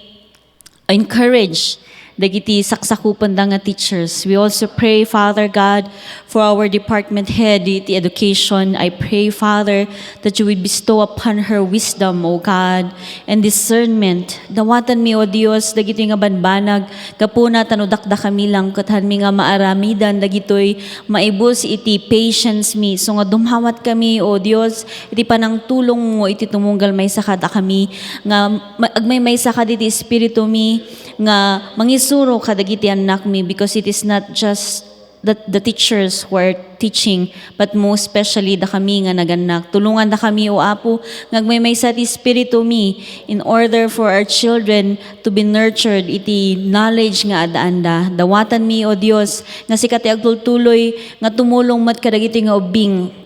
encourage dagiti saksakupan da nga teachers. We also pray, Father God, for our department head, iti education. I pray, Father, that you would bestow upon her wisdom, O God, and discernment. Dawatan mi, O Dios, dagiti nga banbanag, kapuna tanudakda kami lang, kathan mi nga maaramidan, dagitoy maibus iti patience mi. So nga dumhawat kami, O Dios, iti panang tulong mo, iti tumunggal may sakada kami, nga agmay may sakad iti espiritu mi, nga mangisuro kadagiti anak mi, because it is not just the teachers who are teaching, but most especially da kami nga naganak. Tulungan da kami, O Apo, ngagmay sa ti espiritu mi, in order for our children to be nurtured iti knowledge nga adaanda. Dawatan mi, O Dios, nga sikati agtultuloy nga tumulong mat kadagiti nga ubing.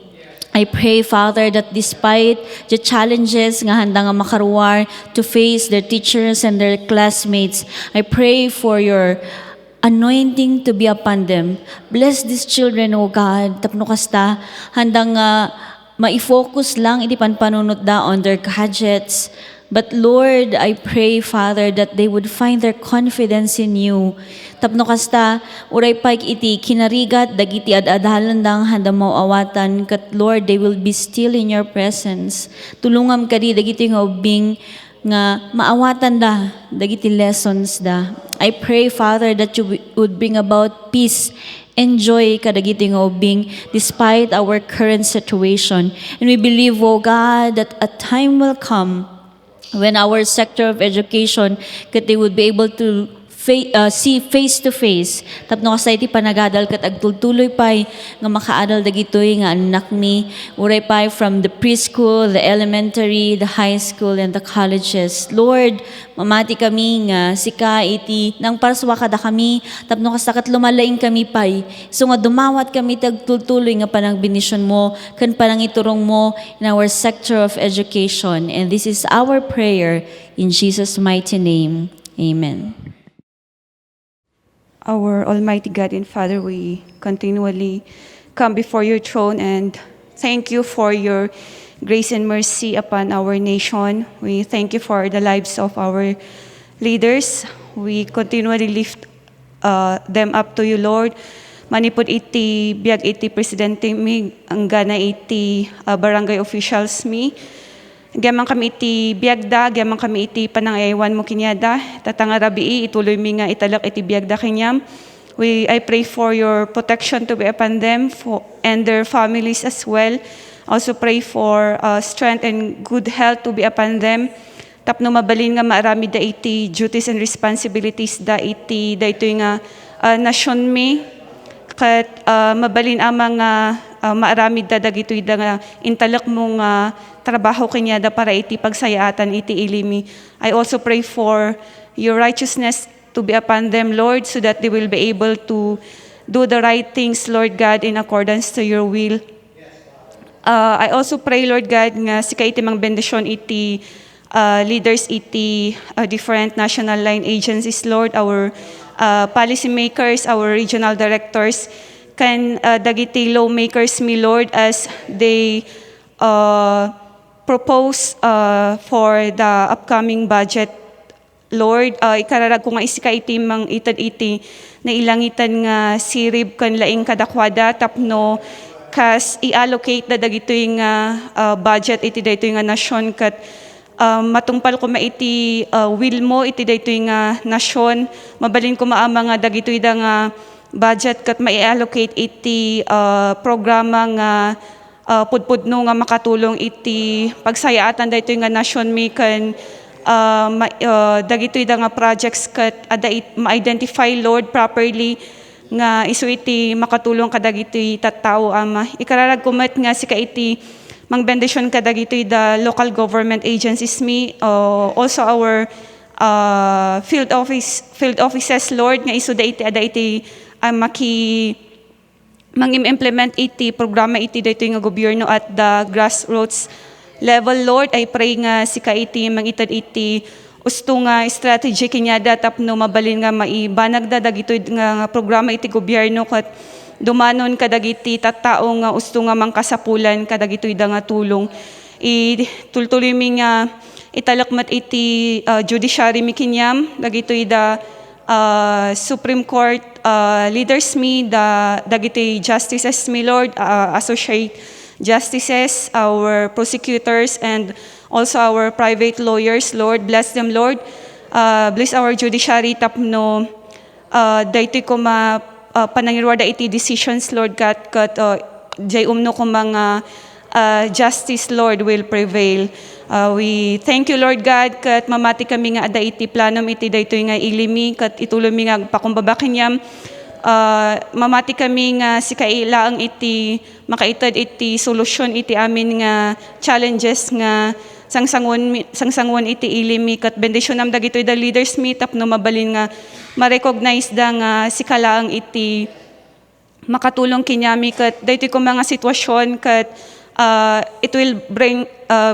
I pray, Father, that despite the challenges nga handa nga makaruwar to face their teachers and their classmates, I pray for your anointing to be upon them. Bless these children, O God, tapno kasta, handang ma-focus lang iti panpanunot da on their gadgets. But Lord, I pray, Father, that they would find their confidence in you. Tapno kasta, uray paik iti kinarigat, dagiti ad-adalan dang handa mauawatan, kat Lord, they will be still in your presence. Tulungam kadi, dagiti nga ubing, nga maawatan da, dagiti lessons da. I pray, Father, that you would bring about peace and joy kadagiti nga ubing despite our current situation. And we believe, O God, that a time will come when our sector of education, that they would be able to see face to face. Tapno kasay iti panagadal kat agtultuloy pay nga makaadal dagitoy nga anak mi. Uray pay from the preschool, the elementary, the high school, and the colleges. Lord, mamati kami nga sika iti nang paraswa kada kami. Tapno kasakat lumalaing kami pay. So nga dumawat kami tagtultuloy nga panang benisyon mo, kan panang iturong mo in our sector of education. And this is our prayer in Jesus' mighty name. Amen. Our Almighty God and Father, we continually come before your throne and thank you for your grace and mercy upon our nation. We thank you for the lives of our leaders. We continually lift them up to you, Lord. manipod iti biag iti presidente mi anggana iti barangay officials mi. Gamang kami iti biagda, gamang kami iti panangaywan mo kinyada, tatanga rabii ituloy mi nga italak iti biagda kinyam. I pray for your protection to be upon them and their families as well. Also pray for strength and good health to be upon them. Tapno mabalin nga maarami da iti duties and responsibilities da iti da ito nga nasyon mi. Kat mabalin amang maarami da dagitoy da nga intalak mong trabaho kanya da para iti pagsayaatan iti ilimi. I also pray for your righteousness to be upon them, Lord, so that they will be able to do the right things, Lord God, in accordance to your will. I also pray, Lord God, nga sika iti mang bendisyon iti leaders iti different national line agencies, Lord, our policy makers, our regional directors, can dagiti lawmakers mi, Lord, as they propose for the upcoming budget, Lord. Ikararag ko nga isika iti mang itad iti na ilangitan nga sirib kan laing kadakwada tapno kas i-allocate da dagitoy nga budget iti daytoy nga nasyon kat matungpal ko maiti will mo iti daytoy nga nasyon. Mabalin ko maama nga dagitoy da nga budget kat mai-allocate iti programa nga pudpudno nga makatulong iti pagsayaatan daytoy nga nasyon mi kan dagitoy da nga projects kat ma-identify, Lord, properly nga isu iti makatulong kadagitoy tattao ama. Ikararag kumet nga sika iti mangbendisyon kadagitoy da local government agencies mi, also our field offices, Lord, nga isu da iti mang-implement iti programa iti daytoy nga gobyerno at the grassroots level, Lord. I pray nga sika iti mangitad iti usto nga strategy kinyada tapno mabalin nga maibanag da dagitoy nga programa iti gobyerno kat dumanon kadagiti tattao nga usto nga mangkasapulan kadagitoy da nga tulong. Tultuloy mi nga italakmat iti judiciary mi kinyam dagitoy da Supreme Court leaders mi dagitoy justices mi, Lord, associate justices, our prosecutors, and also our private lawyers, Lord. Bless them, Lord. Bless our judiciary tapno daytoy ko panangirwada iti decisions, Lord, kat jay umno ko mga justice, Lord, will prevail. We thank you, Lord God, kat mamati kami nga ada iti planom iti daytoy nga ilimi kat ituloy mi nga pakumbabakin yam. Mamati kami nga si kailaang iti makaitad iti solusyon iti amin nga challenges nga sangsangon iti ilimi kat bendisyon nam dagitoy da leaders mi tapno mabalin nga ma-recognize da nga si kalaang iti makatulong kinyami kat daytoy ko mga sitwasyon kat it will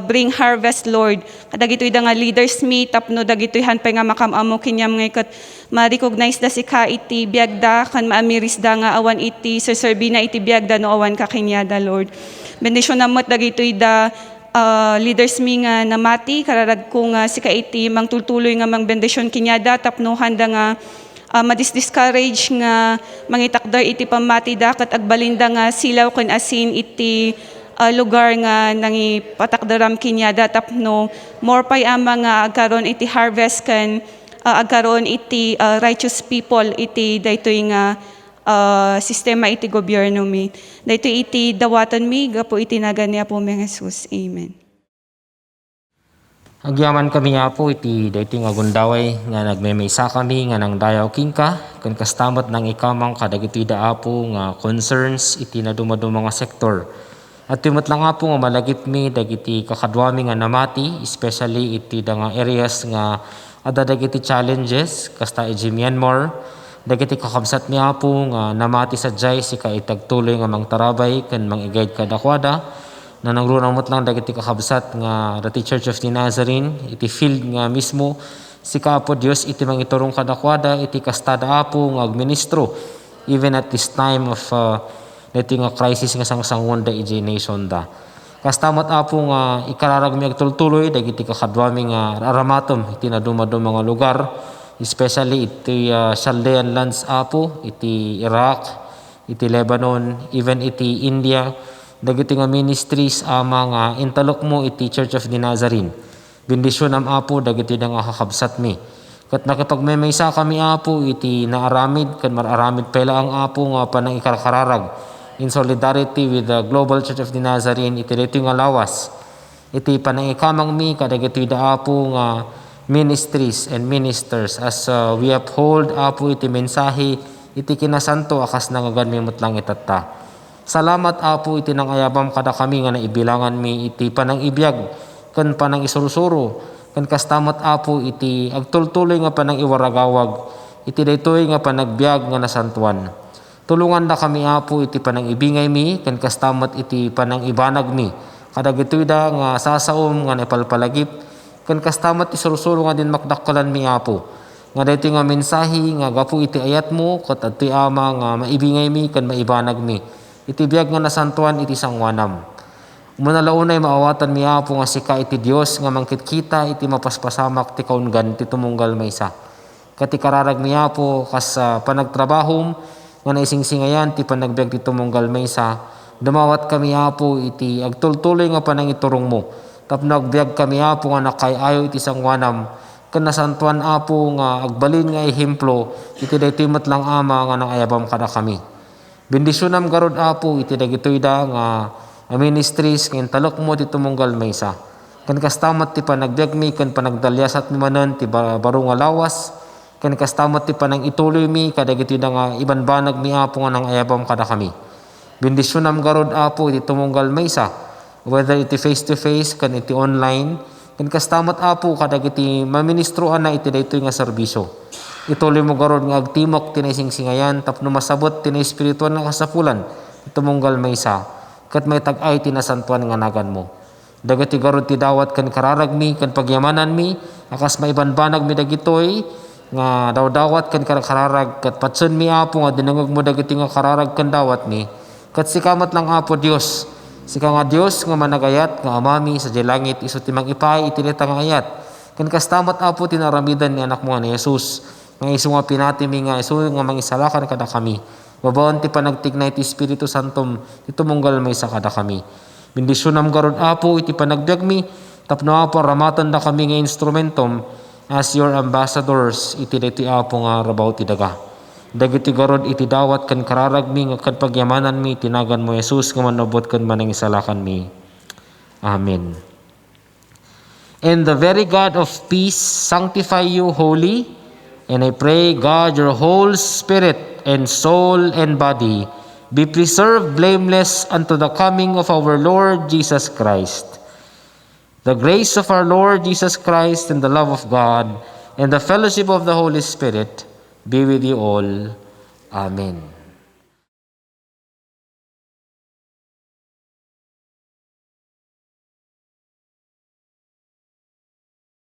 bring harvest, Lord. Kadagitoy da nga leaders mi tapno dagitoy hanpay nga makamamo kinyam ngay kat ma-recognize da si ka iti biagda kan maamiris da nga awan iti serbina iti biagda no awan ka kinyada, Lord. Bendisyon namot dagitoy da leaders mi nga namati kararag ko nga si ka iti mangtultuloy nga mangbendisyon kinyada tapno handa nga madiscourage nga mangitakdar iti pamati da kat agbalinda nga silaw kan asin iti lugar nga nangi patakdaram kinyada tapno more pay ama nga agkaron iti harvest kan agkaron iti righteous people iti daytoy nga sistema iti gobyerno mi. Daytoy iti dawatan mi gapo iti nagani Apo mi Jesus. Amen. Agyaman kami nga po iti daytoy nga gundaway nga nagmemaysa kami nga nang dayaw kingka kun kastamot nang ikamang kadagitoy da Apo nga concerns iti nadumodum mga sektor. At timot lang nga po nga malagip mi dagiti kakadwami nga namati, especially iti da nga areas nga ada dagiti challenges kasta iti Myanmar, dagiti kakabsat niya po nga namati sa jay si kaitagtuloy nga mangtarabay kan mangigayad kadakwada na nangrunamot lang dagiti kakabsat nga the Church of the Nazarene iti field nga mismo si Apo Dios iti mangiturong kadakwada iti kastada Apo nga agministro even at this time of iti nga crisis nga sangsangon da iti nation da. Kastamot Apo nga ikararag mi agtultuloy dagiti kakadwami nga aramatom iti nadumado mga lugar, especially iti Chaldean lands Apo iti Iraq, iti Lebanon, even iti India, dagiti nga ministries ama nga intalok mo iti Church of the Nazarene. Bendisyon am Apo dagiti nga kakabsat mi. Kat nakapagmemaysa kami Apo iti naaramid kan mararamid pela ang Apo nga panang ikarkararag in solidarity with the Global Church of the Nazarene iti dito nga lawas. Iti panang ikamang mi kadagiti da Apo nga ministries and ministers as we uphold Apo iti mensahe iti kinasanto akas nangagan mi mutlang itata. Salamat Apo iti nang ayabam kada kami nga naibilangan mi iti panang ibiyag kan panang isurusuro kan kastamat Apo iti agtultuloy nga panang iwaragawag iti daytoy nga panagbiag nga nasantuan. Tulungan na kami Apo iti panang ibingay mi kan kastamat iti panang ibanag mi kadagitoy da nga sasaom nga naipalpalagip kan kastamat isurusuro nga din makdakkalan mi Apo. Nga daytoy nga mensahe nga gapu iti ayat mo ket adtoy ama nga maibingay mi kan maibanag mi. Iti biag nga nasantuan iti sangwanam. Manalaunay maawatan mi Apo nga sika iti Dios nga mangkitkita iti mapaspasamak ti kaunggan ti tumunggal maysa. Ket ikararag mi Apo kas panagtrabahom nga naisingsingayan ti panagbiag ti tumunggal maysa. Dumawat kami Apo iti agtultuloy nga panang iturong mo. Tapno agbiag kami Apo nga nakayayo iti sangwanam ken nasantuan Apo nga agbalin nga ehemplo iti daytoy met lang ama nga nangayabam kada kami. Bendisyonam garud Apo iti dagitoy da nga ministries ken talok mo ti tumunggal maysa. Ken kastamat ti panagbiag mi ken panagdalyasat mi manen ti baro nga lawas ken kastamat ti panang ituloy mi kadagitoy da nga ibanbanag mi Apo nga nangayabam kada kami. Bendisyonam garud Apo iti tumunggal maysa whether iti face to face ken iti online ken kastamat Apo kadagiti maministroan na iti daytoy nga serbisyo. Ituloy mo garod nga agtimok tinaisingsingayan tapno masabot tinay espirituan nga kasapulan tumunggal maysa ket may tag-ay tinasantuan nga nagan mo. Dagiti garod ti dawat ken kararag mi ken pagyamanan mi akas maibanbanag mi dagitoy nga dawdawat ken kararag ket patsen mi Apo nga dinungog mo dagiti nga kararag ken dawat mi ket sikamat lang Apo Dios. Sika nga Dios nga managayat nga amami sa langit isu ti mangipay iti deta nga ayat ken kastamat Apo tinaramidan ni anak mo nga ni Jesus. Nga isu nga pinatimi nga isu nga mangisalakan kada kami. Babaon ti panagtignay ti Espiritu Santom ti tumunggal maysa kada kami. Bendisyonam garud Apo iti panagbiag mi tapno Apo ramatan da kami nga instrumentum as your ambassadors iti daytoy Apo nga rabaw ti daga. Dagiti garud iti dawat ken kararag mi nga ken pagyamanan mi tinagan mo Jesus nga manubot ken manangisalakan mi. Amen. And the very God of peace sanctify you wholly. And I pray, God, your whole spirit and soul and body be preserved blameless unto the coming of our Lord Jesus Christ. The grace of our Lord Jesus Christ and the love of God and the fellowship of the Holy Spirit be with you all. Amen.